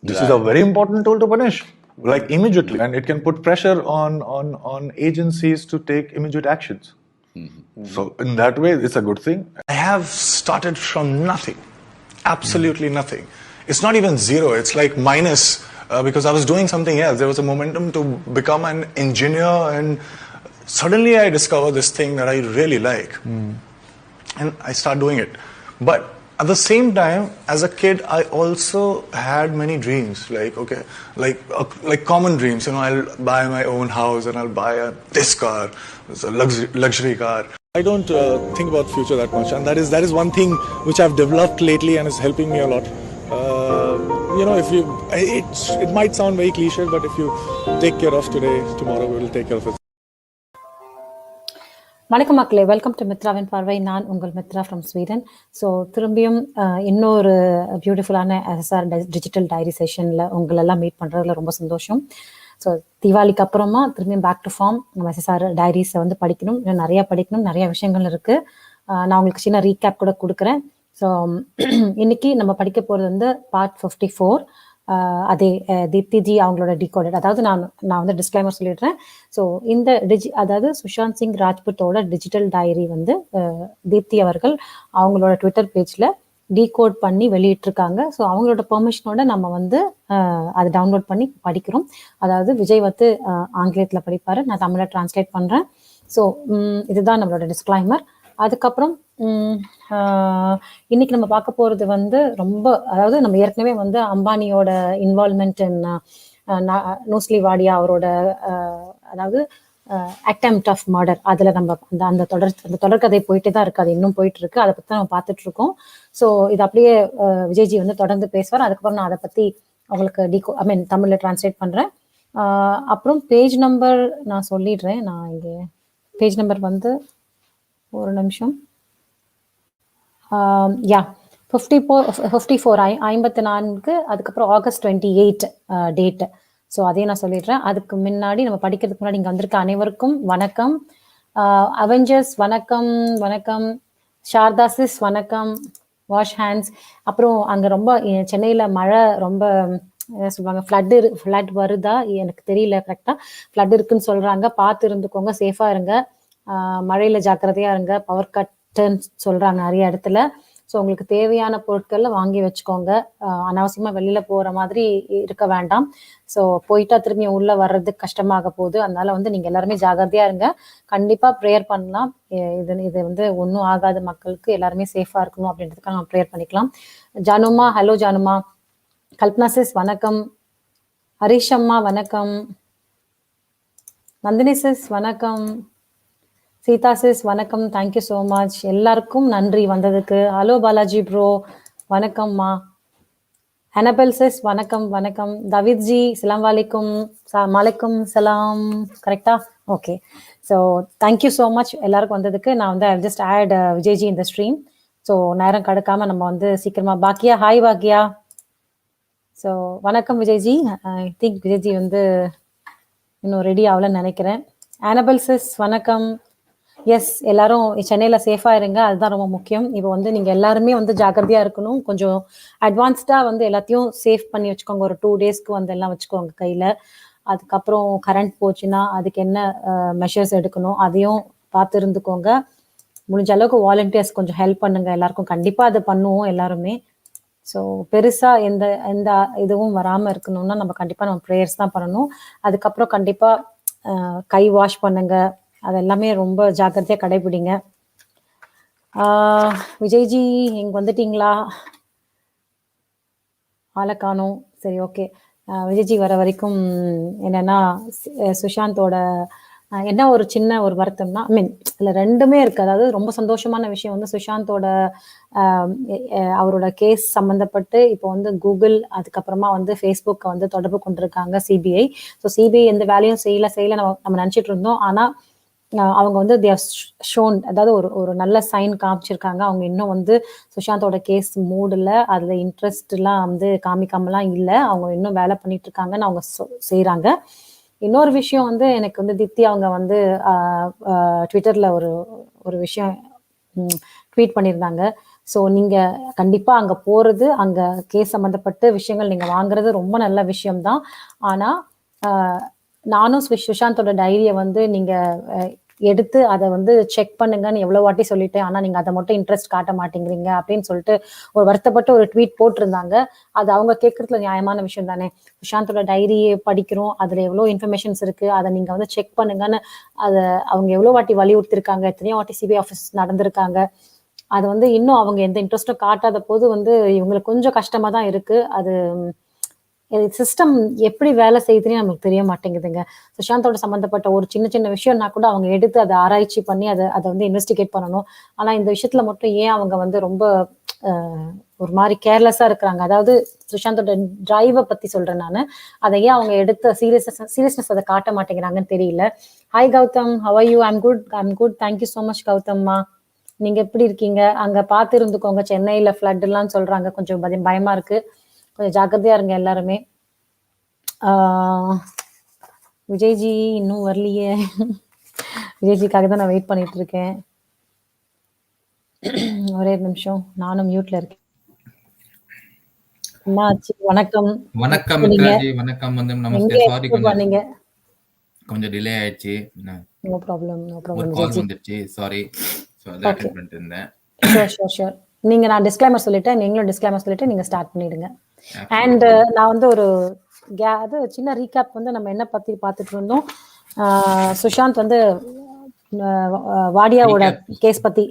This is a very important tool to punish, like immediately, and it can put pressure on agencies to take immediate actions. So in that way, it's a good thing. I have started from nothing, absolutely nothing. It's not even zero, it's like minus, because I was doing something else. There was a momentum to become an engineer, and suddenly I discovered this thing that I really like. And I start doing it. But at the same time, as a kid, I also had many dreams, like common dreams. I'll buy my own house and I'll buy this car, it's a luxury car. I don't think about future that much, and that is one thing which I've developed lately and is helping me a lot. It might sound very cliche, but if you take care of today, tomorrow we will take care of it. வணக்கம் மக்களே, welcome to மித்ராவின் பார்வை. நான் உங்கள் Mitra from Sweden. So திரும்பியும் இன்னொரு பியூட்டிஃபுல்லான SSR digital diary செஷனில் உங்களெல்லாம் மீட் பண்ணுறதுல ரொம்ப சந்தோஷம். ஸோ தீபாவளிக்கு அப்புறமா திரும்பியும் பேக் டு ஃபார்ம் நம்ம SSR டைரிஸை வந்து படிக்கணும், இன்னும் நிறையா படிக்கணும், நிறைய விஷயங்கள் இருக்குது. நான் உங்களுக்கு சின்ன ரீகேப் கூட கொடுக்குறேன். ஸோ இன்னைக்கு நம்ம படிக்க போகிறது வந்து பார்ட் 54. அதே தீப்தி ஜி அவங்களோட டிகோடட். அதாவது நான் வந்து டிஸ்க்ளைமர் சொல்லிடுறேன். ஸோ இந்த அதாவது சுஷாந்த் சிங் ராஜ்புத்தோட டிஜிட்டல் டைரி வந்து தீப்தி அவர்கள் அவங்களோட ட்விட்டர் பேஜில் டீகோட் பண்ணி வெளியிட்டிருக்காங்க. ஸோ அவங்களோட பெர்மிஷனோட நம்ம வந்து அதை டவுன்லோட் பண்ணி படிக்கிறோம். அதாவது விஜய் வந்து ஆங்கிலத்தில் படிப்பார், நான் தமிழில் டிரான்ஸ்லேட் பண்ணுறேன். ஸோ இதுதான் நம்மளோட டிஸ்க்ளைமர். அதுக்கப்புறம் இன்னைக்கு நம்ம பார்க்க போறது வந்து ரொம்ப, அதாவது நம்ம ஏற்கனவே வந்து அம்பானியோட இன்வால்மெண்ட் இன் நோஸ்லி வாடியா அவரோட அதாவது அட்டெம்ப்ட் ஆஃப் மர்டர், அதுல நம்ம அந்த தொடர்கதை போயிட்டே தான் இருக்கு, அது இன்னும் போயிட்டு இருக்கு. அதை பத்தி நம்ம பார்த்துட்டு இருக்கோம். ஸோ இது அப்படியே விஜய்ஜி வந்து தொடர்ந்து பேசுவார். அதுக்கப்புறம் நான் அதை பத்தி உங்களுக்கு தமிழ்ல டிரான்ஸ்லேட் பண்றேன். அப்புறம் பேஜ் நம்பர் நான் சொல்லிடுறேன். நான் இங்கே பேஜ் நம்பர் வந்து ஒரு நிமிஷம். 54 54. அதுக்கப்புறம் August 28 டேட். ஸோ அதையும் நான் சொல்லிடுறேன். அதுக்கு முன்னாடி நம்ம படிக்கிறதுக்கு முன்னாடி இங்கே வந்திருக்க அனைவருக்கும் வணக்கம். அவெஞ்சர்ஸ் வணக்கம், வணக்கம். சாரதாசிஸ் வணக்கம். Wash hands. அப்புறம் அங்கே ரொம்ப சென்னையில் மழை ரொம்ப என்ன சொல்லுவாங்க, ஃப்ளட் வருதா எனக்கு தெரியல, கரெக்டாக ஃப்ளட் இருக்குன்னு சொல்கிறாங்க. பார்த்து இருந்துக்கோங்க, சேஃபாக இருங்க, மழையில ஜாக்கிரதையா இருங்க. பவர் கட்டுன்னு சொல்றாங்க நிறைய இடத்துல. ஸோ உங்களுக்கு தேவையான பொருட்கள்ல வாங்கி வச்சுக்கோங்க. அனாவசியமா வெளியில போற மாதிரி இருக்க வேண்டாம். ஸோ போயிட்டா திரும்பி உள்ள வர்றதுக்கு கஷ்டமாக போகுது. அதனால வந்து நீங்க எல்லாருமே ஜாகிரதையா இருங்க. கண்டிப்பா ப்ரேயர் பண்ணலாம். இது வந்து ஒன்றும் ஆகாத மக்களுக்கு எல்லாருமே சேஃபா இருக்கணும் அப்படின்றதுக்காக நம்ம ப்ரேயர் பண்ணிக்கலாம். ஜானுமா, ஹலோ ஜானுமா. கல்பனா சிஸ் வணக்கம். ஹரிஷ் அம்மா வணக்கம். நந்தினி சிஸ் வணக்கம். சீதா சிஸ் வணக்கம், தேங்க்யூ ஸோ மச். எல்லாருக்கும் நன்றி வந்ததுக்கு. ஹலோ பாலாஜி ப்ரோ வணக்கம்மா. அனபெல் சிஸ் வணக்கம், வணக்கம். தவித் ஜி சலாம் வலைக்கும். மலைக்கும் சலாம், கரெக்டா? Okay. So thank you so much எல்லாருக்கும் வந்ததுக்கு. நான் வந்து ஐ ஜஸ்ட் ஆட் விஜய்ஜி இந்த ஸ்ட்ரீம். ஸோ நேரம் கடக்காம நம்ம வந்து சீக்கிரமா. பாக்கியா, ஹாய் பாக்கியா. ஸோ வணக்கம் விஜய்ஜி. ஐ திங்க் விஜய்ஜி வந்து இன்னும் ரெடி ஆகலன்னு நினைக்கிறேன். அனபெல் சிஸ் வணக்கம். எஸ், எல்லாரும் சென்னையில் சேஃபாக இருங்க, அதுதான் ரொம்ப முக்கியம். இப்போ வந்து நீங்கள் எல்லாருமே வந்து ஜாக்கிரதையாக இருக்கணும். கொஞ்சம் அட்வான்ஸ்டாக வந்து எல்லாத்தையும் சேஃப் பண்ணி வச்சுக்கோங்க. ஒரு 2 டேஸ்க்கு வந்து எல்லாம் வச்சுக்கோங்க கையில். அதுக்கப்புறம் கரண்ட் போச்சுன்னா அதுக்கு என்ன மெஷர்ஸ் எடுக்கணும் அதையும் பார்த்து இருந்துக்கோங்க. முடிஞ்ச அளவுக்கு வாலண்டியர்ஸ் கொஞ்சம் ஹெல்ப் பண்ணுங்க எல்லாருக்கும். கண்டிப்பாக அதை பண்ணுவோம் எல்லாருமே. ஸோ பெருசாக எந்த இதுவும் வராமல் இருக்கணும்னா நம்ம கண்டிப்பாக நம்ம ப்ரேயர்ஸ் தான் பண்ணணும். அதுக்கப்புறம் கண்டிப்பாக கை வாஷ் பண்ணுங்க, அது எல்லாமே ரொம்ப ஜாக்கிரதையாக கடைபிடிங்க. விஜய்ஜி இங்கே வந்துட்டீங்களா? ஆளை காணோம். சரி, ஓகே. விஜய்ஜி வர வரைக்கும் என்னன்னா சுஷாந்தோட என்ன ஒரு சின்ன ஒரு வருத்தம்னா, இதில் ரெண்டுமே இருக்குது. அதாவது ரொம்ப சந்தோஷமான விஷயம் வந்து சுஷாந்தோட அவரோட கேஸ் சம்மந்தப்பட்டு இப்போ வந்து கூகுள் அதுக்கப்புறமா வந்து ஃபேஸ்புக்கை வந்து தொடர்பு கொண்டிருக்காங்க சிபிஐ. ஸோ சிபிஐ எந்த வேலையும் செய்யல நம்ம நினச்சிட்டு இருந்தோம். ஆனால் அவங்க வந்து ஷோன், அதாவது ஒரு நல்ல சைன் காமிச்சிருக்காங்க. அவங்க இன்னும் வந்து சுஷாந்தோட கேஸ் மூடல, அதுல இன்ட்ரெஸ்ட் எல்லாம் வந்து காமிக்காமலாம் இல்லை. அவங்க இன்னும் வேலை பண்ணிட்டு இருக்காங்கன்னு அவங்க செய்யறாங்க. இன்னொரு விஷயம் வந்து எனக்கு வந்து திப்தி அவங்க வந்து ட்விட்டர்ல ஒரு விஷயம் ட்வீட் பண்ணியிருந்தாங்க. ஸோ நீங்கள் கண்டிப்பாக அங்கே போகிறது, அங்கே கேஸ் சம்மந்தப்பட்ட விஷயங்கள் நீங்கள் வாங்குறது ரொம்ப நல்ல விஷயம்தான். ஆனால் நானும் சுஷாந்தோட டைரியை வந்து நீங்கள் எடுத்து அதை வந்து செக் பண்ணுங்கன்னு எவ்வளோ வாட்டி சொல்லிட்டேன், ஆனால் நீங்கள் அதை மட்டும் இன்ட்ரெஸ்ட் காட்ட மாட்டேங்கிறீங்க அப்படின்னு சொல்லிட்டு ஒரு வருத்தப்பட்ட ஒரு ட்வீட் போட்டிருந்தாங்க. அது அவங்க கேட்கறதுல நியாயமான விஷயம் தானே. சுஷாந்தோட டைரியை படிக்கிறோம், அதில் எவ்வளோ இன்ஃபர்மேஷன்ஸ் இருக்குது, அதை நீங்கள் வந்து செக் பண்ணுங்கன்னு அதை அவங்க எவ்வளோ வாட்டி வலியுறுத்திருக்காங்க, எத்தனையோ வாட்டி சிபிஐ ஆஃபீஸ் நடந்திருக்காங்க. அது வந்து இன்னும் அவங்க எந்த இன்ட்ரெஸ்ட்டும் காட்டாத போது வந்து இவங்களுக்கு கொஞ்சம் கஷ்டமா தான் இருக்கு. அது சிஸ்டம் எப்படி வேலை செய்யுதுன்னு நமக்கு தெரிய மாட்டேங்குதுங்க. சுஷாந்தோட சம்பந்தப்பட்ட ஒரு சின்ன சின்ன விஷயம்னா கூட அவங்க எடுத்து அதை ஆராய்ச்சி பண்ணி அதை வந்து இன்வெஸ்டிகேட் பண்ணணும். ஆனா இந்த விஷயத்துல மட்டும் ஏன் அவங்க வந்து ரொம்ப ஒரு மாதிரி கேர்லெஸ்ஸா இருக்கிறாங்க. அதாவது சுஷாந்தோட டிரைவை பத்தி சொல்றேன் நானு. அதை ஏன் அவங்க எடுத்த சீரியஸ்னஸ் அதை காட்ட மாட்டேங்கிறாங்கன்னு தெரியல. Hi Gautam, how are you? I'm good. Thank you so much கௌதம்மா. நீங்க எப்படி இருக்கீங்க? அங்க பார்த்து இருந்துக்கோங்க, சென்னையில ஃப்ளட் எல்லாம் சொல்றாங்க, கொஞ்சம் பயமா இருக்கு, கொஞ்சம் ஜாக்கிரதையா இருங்க எல்லாருமே. விஜய்ஜி இன்னும் வரலையே. விஜய்ஜிக்காக தான் நான் வெயிட் பண்ணிட்டு இருக்கேன். ஒரே நிமிஷம், நானும் மியூட்ல இருக்கேன். என்னாச்சு? வணக்கம். வணக்கம் மித்ராஜி. வணக்கம் வந்து நமஸ்தே. சாரி கொஞ்சம் டிலே ஆயிடுச்சு. No problem. ஒரு கால் வந்துருச்சு, சாரி. சோ அத அட்டெண்ட் பண்ணிட்டு இருந்தேன். ஷூர். நீங்க நான் டிஸ்க்ளைமர் சொல்லிட்டேன், நீங்களும் டிஸ்க்ளைமர் சொல்லிட்டு நீங்க ஸ்டார்ட் பண்ணிடுங்க. அண்ட் நான் வந்து ஒரு அது சின்ன ரீகேப் வந்து நம்ம என்ன பத்தி பார்த்துட்டு இருந்தோம். சுஷாந்த் வந்து வாடியாவோட கேஸ் பத்தி.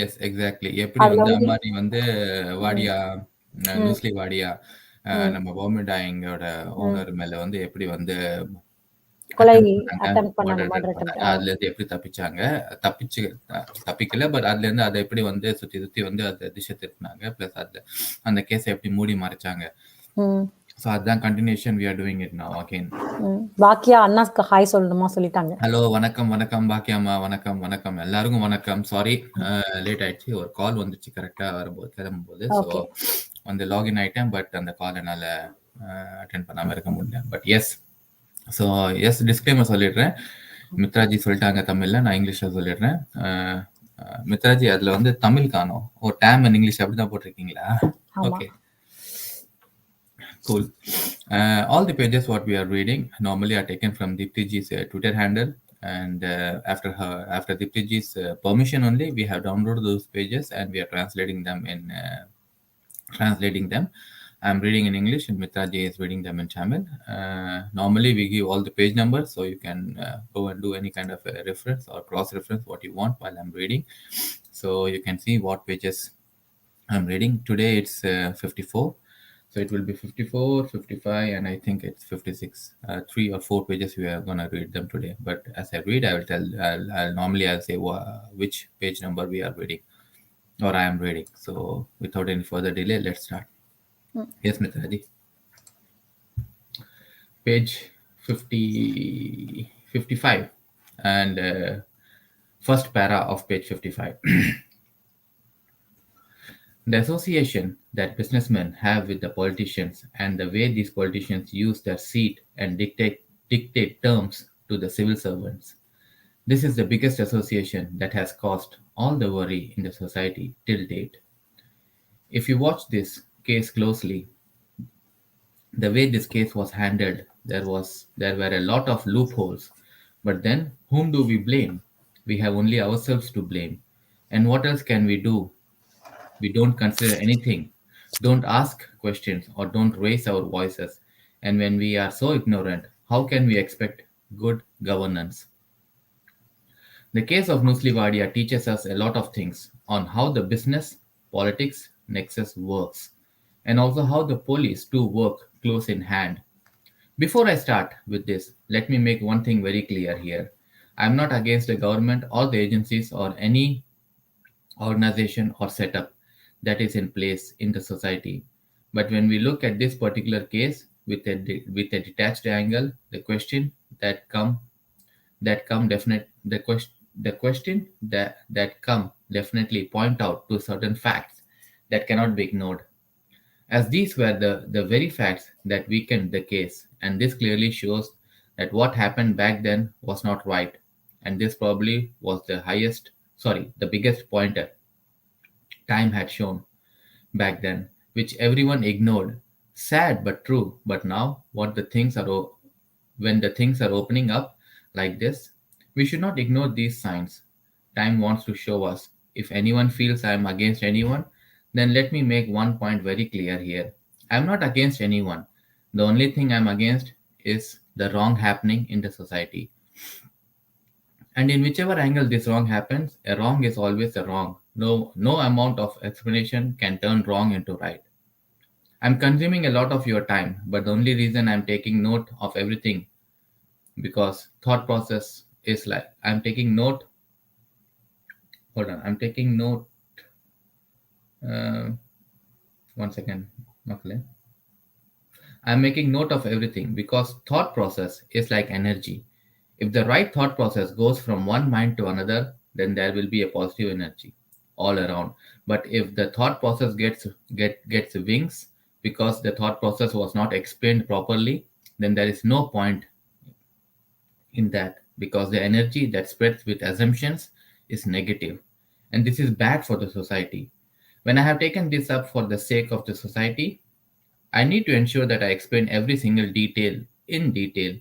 Yes, exactly. எப்படி வந்து அம்பானி வந்து வாடியா, நூஸ்லி வாடியா, நம்ம பாம்பேடாயிங்கோட ஓனர் மேல வந்து எப்படி வந்து கொலை அதுல இருந்து எப்படி தப்பிக்கல, பட் அதுல இருந்து அதை எப்படி வந்து சுத்தி வந்து அதை திசை திருப்பினாங்க, பிளஸ் அது அந்த கேஸை எப்படி மூடி மறைச்சாங்க. சோ அதான் continuation we are doing it now again. பாக்கியா அண்ணாக்கு ஹாய் சொல்லணுமா சொல்லிட்டாங்க. ஹலோ, வணக்கம் பாக்கியாமா. வணக்கம் எல்லாருக்கும் வணக்கம். சாரி லேட் ஆயிடுச்சு, ஒரு கால் வந்துச்சு கரெக்டா கிளம்பும்போது. ஸோ வந்து லாகின் ஆயிட்டேன், பட் அந்த கால் என்னால அட்டென்ட் பண்ணாம இருக்க முடியல. பட் ஸோ டிஸ்க்ளைமர் சொல்லிடுறேன். மித்ராஜி சொல்லிட்டாங்க தமிழ்ல, நான் இங்கிலீஷ்ல சொல்லிடுறேன். மித்ராஜி அதுல வந்து தமிழ் காணும், ஒரு டேம் அண்ட் இங்கிலீஷ் அப்படிதான் போட்டிருக்கீங்களா? Okay, cool. All the pages what we are reading normally are taken from Deepti's Twitter handle, and after Deepti's permission only, we have downloaded those pages and we are translating them. I'm reading in English and Mitraji is reading them in Tamil. Normally we give all the page numbers, so you can go and do any kind of reference or cross-reference what you want while I'm reading. So you can see what pages I'm reading. Today it's 54. So it will be 54, 55, and I think it's 56. 3 or 4 pages we are going to read them today. But as I read, I will tell, I'll say which page number we are reading, or I am reading. So without any further delay, let's start. Yes, Mitraji. Page 55 and first para of page 55. The association that businessmen have with the politicians and the way these politicians use their seat and dictate terms to the civil servants. This is the biggest association that has caused all the worry in the society till date. If you watch this case closely, the way this case was handled, there were a lot of loopholes. But then, whom do we blame? We have only ourselves to blame. And what else can we do? We don't consider anything, don't ask questions, or don't raise our voices. And when we are so ignorant, how can we expect good governance? The case of Nusli Wadia teaches us a lot of things on how the business, politics, nexus works, and also how the police too work close in hand. Before I start with this, let me make one thing very clear here. I am not against the government or the agencies or any organization or setup that is in place in the society. But when we look at this particular case with a detached angle, the question that come definitely point out to certain facts that cannot be ignored, as these were the very facts that weakened the case, and this clearly shows that what happened back then was not right, and this probably was the biggest pointer time had shown back then, which everyone ignored. Sad but true. But now, when the things are opening up like this, we should not ignore these signs. Time wants to show us. If anyone feels I am against anyone, then let me make one point very clear here. I am not against anyone. The only thing I am against is the wrong happening in the society. And in whichever angle this wrong happens, a wrong is always a wrong. No amount of explanation can turn wrong into right. I'm consuming a lot of your time, but the only reason I'm taking note of everything because thought process is like I'm taking note. Hold on, I'm taking note. Uh, One second, Makale. I'm making note of everything because thought process is like energy. If the right thought process goes from one mind to another, then there will be a positive energy all around. But if the thought process gets wings because the thought process was not explained properly, then there is no point in that because the energy that spreads with assumptions is negative. And this is bad for the society. When I have taken this up for the sake of the society, I need to ensure that I explain every single detail in detail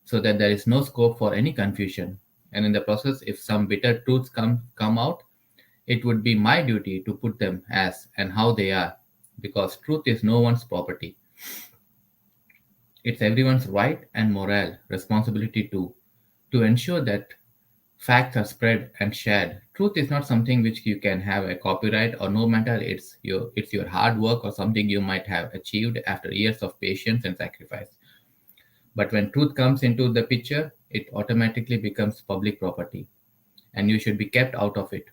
so that there is no scope for any confusion. And in the process, if some bitter truths come out, it would be my duty to put them as and how they are because truth is no one's property. It's everyone's right and moral responsibility too to ensure that facts are spread and shared. Truth is not something which you can have a copyright or no matter it's your hard work or something you might have achieved after years of patience and sacrifice. But when truth comes into the picture, it automatically becomes public property and you should be kept out of it.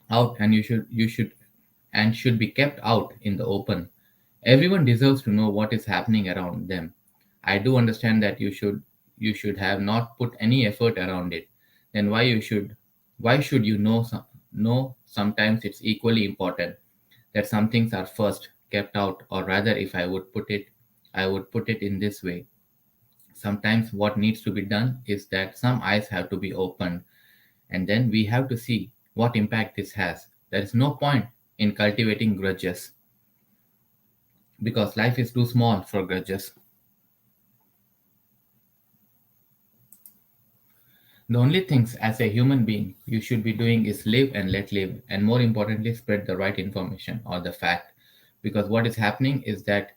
Out and you should be kept out in the open. Everyone deserves to know what is happening around them. I do understand that you should have not put any effort around it. Then why should you know sometimes it's equally important that some things are first kept out or rather if I would put it in this way. Sometimes what needs to be done is that some eyes have to be opened and then we have to see what impact this has. There is no point in cultivating grudges because life is too small for grudges. The only things as a human being you should be doing is live and let live, and more importantly, spread the right information or the fact. Because what is happening is that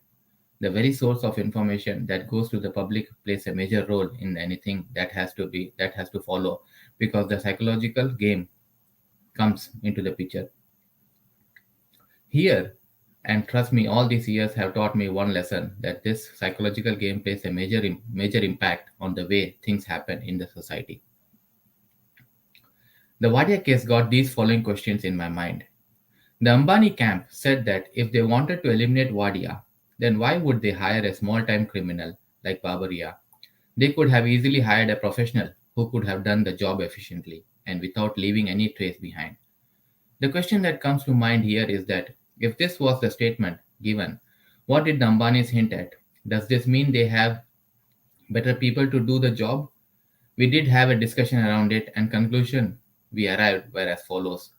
the very source of information that goes to the public plays a major role in anything that has to follow because the psychological game comes into the picture. Here, and trust me, all these years have taught me one lesson that this psychological game plays a major impact on the way things happen in the society. The Wadia case got these following questions in my mind. The Ambani camp said that if they wanted to eliminate Wadia, then why would they hire a small time criminal like Babaria? They could have easily hired a professional who could have done the job efficiently and without leaving any trace behind. The question that comes to mind here is that if this was the statement given, what did the Ambanis hint at? Does this mean they have better people to do the job? We did have a discussion around it, and conclusion we arrived were as follows.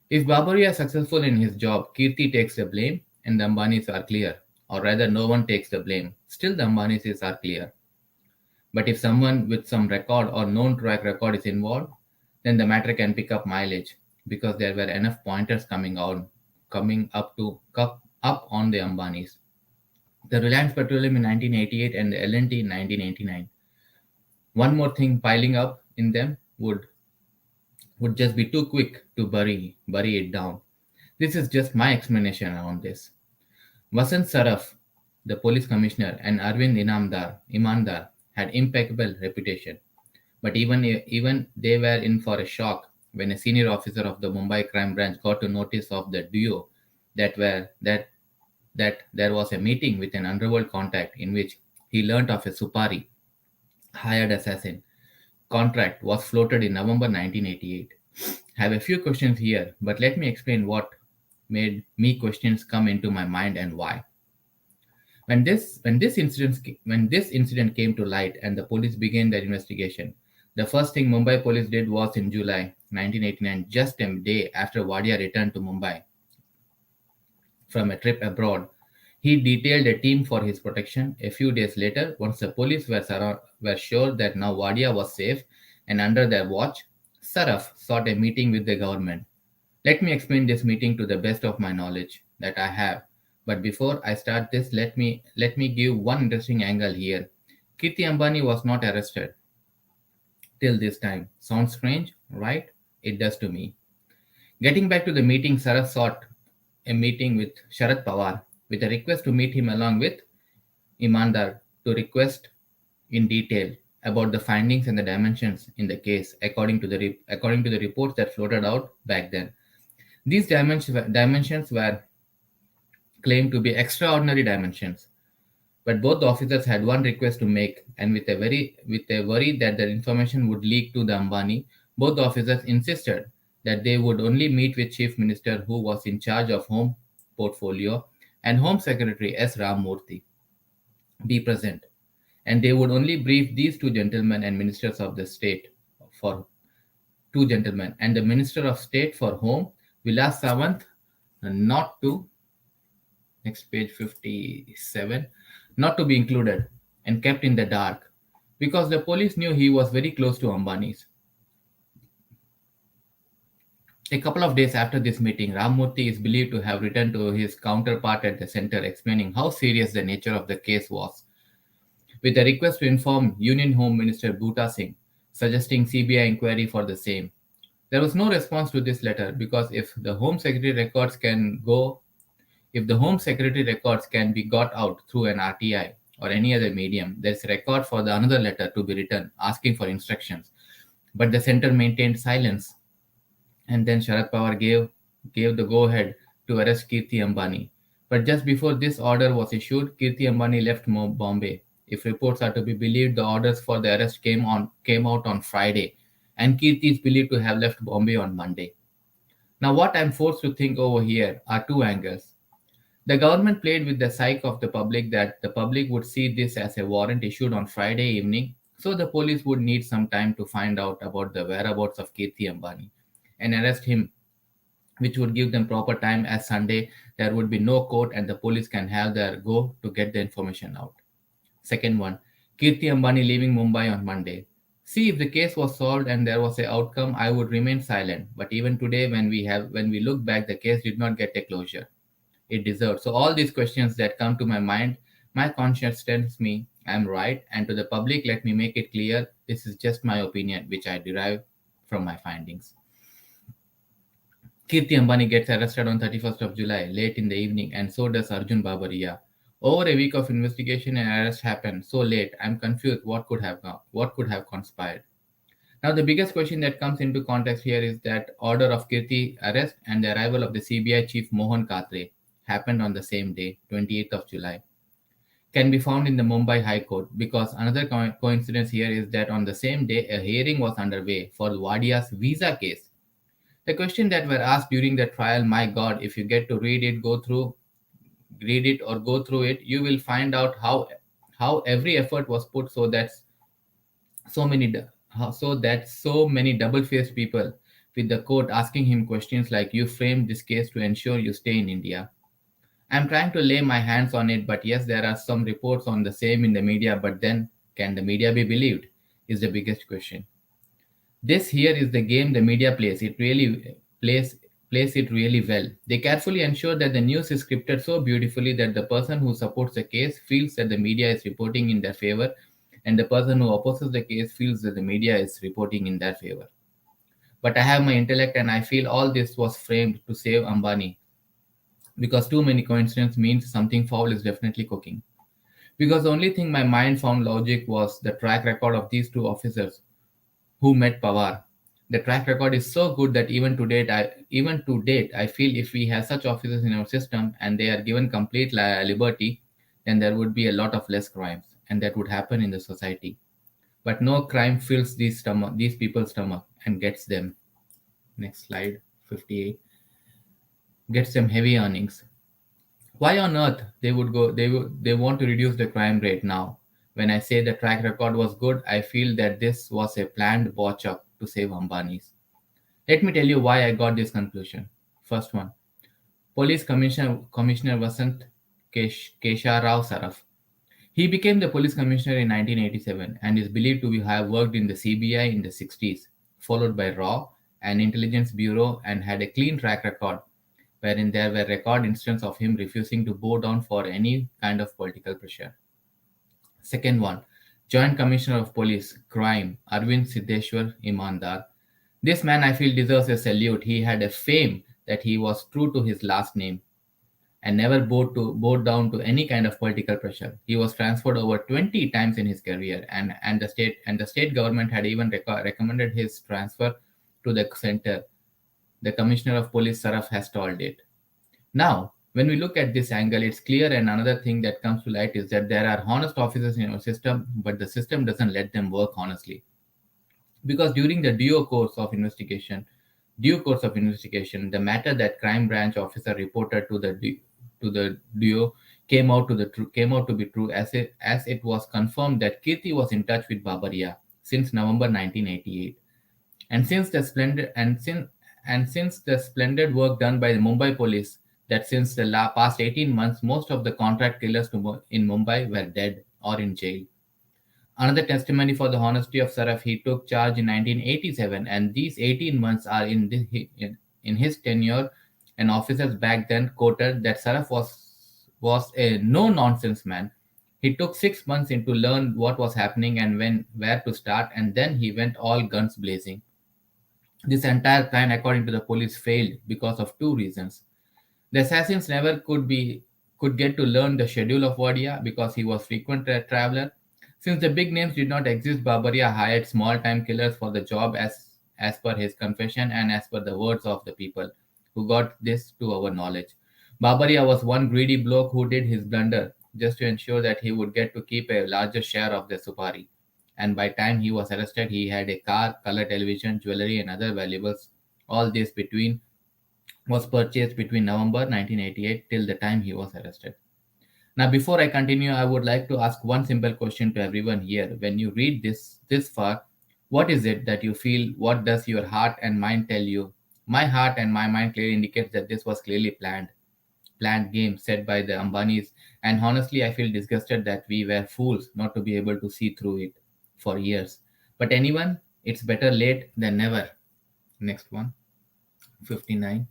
If Babaria is successful in his job, Kirti takes the blame and the Ambanis are clear. Or rather, no one takes the blame. Still, the Ambanis are clear. But if someone with some record or known track record is involved, then the matter can pick up mileage because there were enough pointers coming up on the Ambanis. The Reliance Petroleum in 1988 and the L&T in 1989. One more thing piling up in them would just be too quick to bury it down. This is just my explanation around this. Vasant Saraf, the police commissioner, and Arvind Imandar had impeccable reputation. But even they were in for a shock when a senior officer of the Mumbai crime branch got to notice of the duo that there was a meeting with an underworld contact in which he learnt of a Supari hired assassin contract was floated in November 1988. I have a few questions here, but let me explain what made me questions come into my mind and why. When this incident came to light and the police began their investigation, the first thing Mumbai police did was in July 1989, just a day after Wadia returned to Mumbai from a trip abroad. He detailed a team for his protection. A few days later, once the police were sure that now Wadia was safe and under their watch, Saraf sought a meeting with the government. Let me explain this meeting to the best of my knowledge that I have. But before I start this, let me give one interesting angle here. Kirti Ambani was not arrested till this time. Sounds strange, right? It does to me. Getting back to the meeting, Saraf sought a meeting with Sharad Pawar with a request to meet him along with Imandar to request in detail about the findings and the dimensions in the case according to the reports that floated out back then. These dimensions were claimed to be extraordinary dimensions, but both the officers had one request to make, and with a worry that the information would leak to the Ambani, both the officers insisted that they would only meet with Chief Minister who was in charge of Home Portfolio and Home Secretary S. Ram Murthy be present, and they would only brief these two gentlemen and ministers of the state for two gentlemen and the Minister of State for Home, Vilas Sawant, not to next page 57, not to be included and kept in the dark because the police knew he was very close to Ambani's. A couple of days after this meeting, Rammurthy is believed to have written to his counterpart at the center explaining how serious the nature of the case was, with a request to inform Union Home Minister Bhuta Singh, suggesting CBI inquiry for the same. There was no response to this letter because if the Home Secretary records can be got out through an RTI or any other medium, there's a record for the another letter to be written asking for instructions. But the center maintained silence, and then Sharad Pawar gave the go-ahead to arrest Kirti Ambani. But just before this order was issued, Kirti Ambani left Bombay. If reports are to be believed, the orders for the arrest came out on Friday, and Kirti is believed to have left Bombay on Monday. Now, what I'm forced to think over here are two angles. The government played with the psyche of the public that the public would see this as a warrant issued on Friday evening, so the police would need some time to find out about the whereabouts of Kirti Ambani and arrest him, which would give them proper time as Sunday there would be no court and the police can have their go to get the information out. Second one, Kirti Ambani leaving Mumbai on Monday. See, if the case was solved and there was an outcome, I would remain silent. But even today, when we look back, the case did not get a closure it deserved. So all these questions that come to my mind, my conscience tells me I'm right, and to the public, let me make it clear, this is just my opinion, which I derive from my findings. Kirti Ambani gets arrested on 31st of July, late in the evening, and so does Arjun Babaria. Over a week of investigation and arrest happened so late, I'm confused what could have conspired. Now, the biggest question that comes into context here is that order of Kirti arrest and the arrival of the CBI chief Mohan Katre happened on the same day, 28th of July, can be found in the Mumbai High Court because another coincidence here is that on the same day, a hearing was underway for Wadia's visa case. The question that were asked during the trial, my God, if you get to read it or go through it, you will find out how every effort was put so that so many double-faced people with the court asking him questions like, you framed this case to ensure you stay in India. I'm trying to lay my hands on it, but yes, there are some reports on the same in the media, but then can the media be believed is the biggest question. This here is the game the media plays. It really plays it really well. They carefully ensure that the news is scripted so beautifully that the person who supports the case feels that the media is reporting in their favor, and the person who opposes the case feels that the media is reporting in their favor. But I have my intellect and I feel all this was framed to save Ambani because too many coincidences means something foul is definitely cooking. Because the only thing my mind found logic was the track record of these two officers who met Pawar. The track record is so good that even to date, I feel if we have such officers in our system and they are given complete liberty, then there would be a lot of less crimes, and that would happen in the society. But no crime fills these people's stomach and gets them. Next slide, 58. Gets them heavy earnings. Why on earth they want to reduce the crime rate now? When I say the track record was good, I feel that this was a planned botch up to save Ambani's. Let me tell you why I got this conclusion. First one, Police Commissioner Vasant Kesha Rao Saraf. He became the police commissioner in 1987 and is believed to have worked in the CBI in the 60s, followed by RAW, an intelligence bureau, and had a clean track record, wherein there were record instances of him refusing to bow down for any kind of political pressure. Second one, Joint Commissioner of Police, Crime, Arvind Siddeshwar Imandar. This man I feel deserves a salute. He had a fame that he was true to his last name and never bowed down to any kind of political pressure. He was transferred over 20 times in his career, and the state government had even recommended his transfer to the center. The Commissioner of Police Saraf has stalled it. Now, when we look at this angle, it's clear, and another thing that comes to light is that there are honest officers in our system, but the system doesn't let them work honestly. Because during the due course of investigation, the matter that crime branch officer reported to the DO came out to be true, as it was confirmed that Kirti was in touch with Babaria since November 1988, and since the splendid work done by the Mumbai police, that since the past 18 months, most of the contract killers in Mumbai were dead or in jail. Another testimony for the honesty of Saraf, he took charge in 1987, and these 18 months are in his tenure, and officers back then quoted that Saraf was a no-nonsense man. He took 6 months to learn what was happening and where to start, and then he went all guns blazing. This entire plan, according to the police, failed because of two reasons. The assassins never could get to learn the schedule of Wadia because he was frequent traveler. Since the big names did not exist, Babaria hired small-time killers for the job as per his confession and as per the words of the people who got this to our knowledge. Babaria was one greedy bloke who did his blunder just to ensure that he would get to keep a larger share of the supari. And by time he was arrested, he had a car, color television, jewelry, and other valuables. All this was purchased between November 1988 till the time he was arrested. Now, before I continue, I would like to ask one simple question to everyone here. When you read this far, what is it that you feel? What does your heart and mind tell you? My heart and my mind clearly indicates that this was clearly planned game set by the Ambanis, and honestly, I feel disgusted that we were fools not to be able to see through it for years. But anyone, it's better late than never. Next one, 59.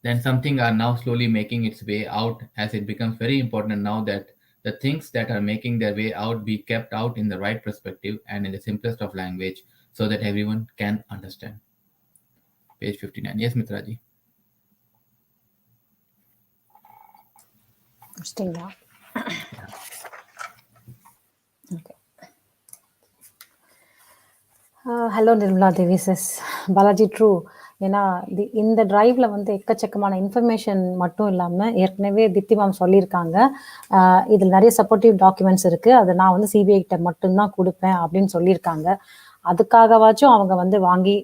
Then something are now slowly making its way out, as it becomes very important now that the things that are making their way out be kept out in the right perspective and in the simplest of language so that everyone can understand. Page 59. Yes, Mitraji. Interesting. Okay. Hello, Nirmala Devi says, Balaji, true. ஏன்னா இந்த டிரைவ்ல வந்து எக்கச்சக்கமான information மட்டும் இல்லாமல் ஏற்கனவே திப்தி ma'am சொல்லியிருக்காங்க, இதில் நிறைய சப்போர்ட்டிவ் டாக்குமெண்ட்ஸ் இருக்குது, அதை நான் வந்து சிபிஐ கிட்ட மட்டும்தான் கொடுப்பேன் அப்படின்னு சொல்லியிருக்காங்க. அதுக்காகவாச்சும் அவங்க வந்து வாங்கி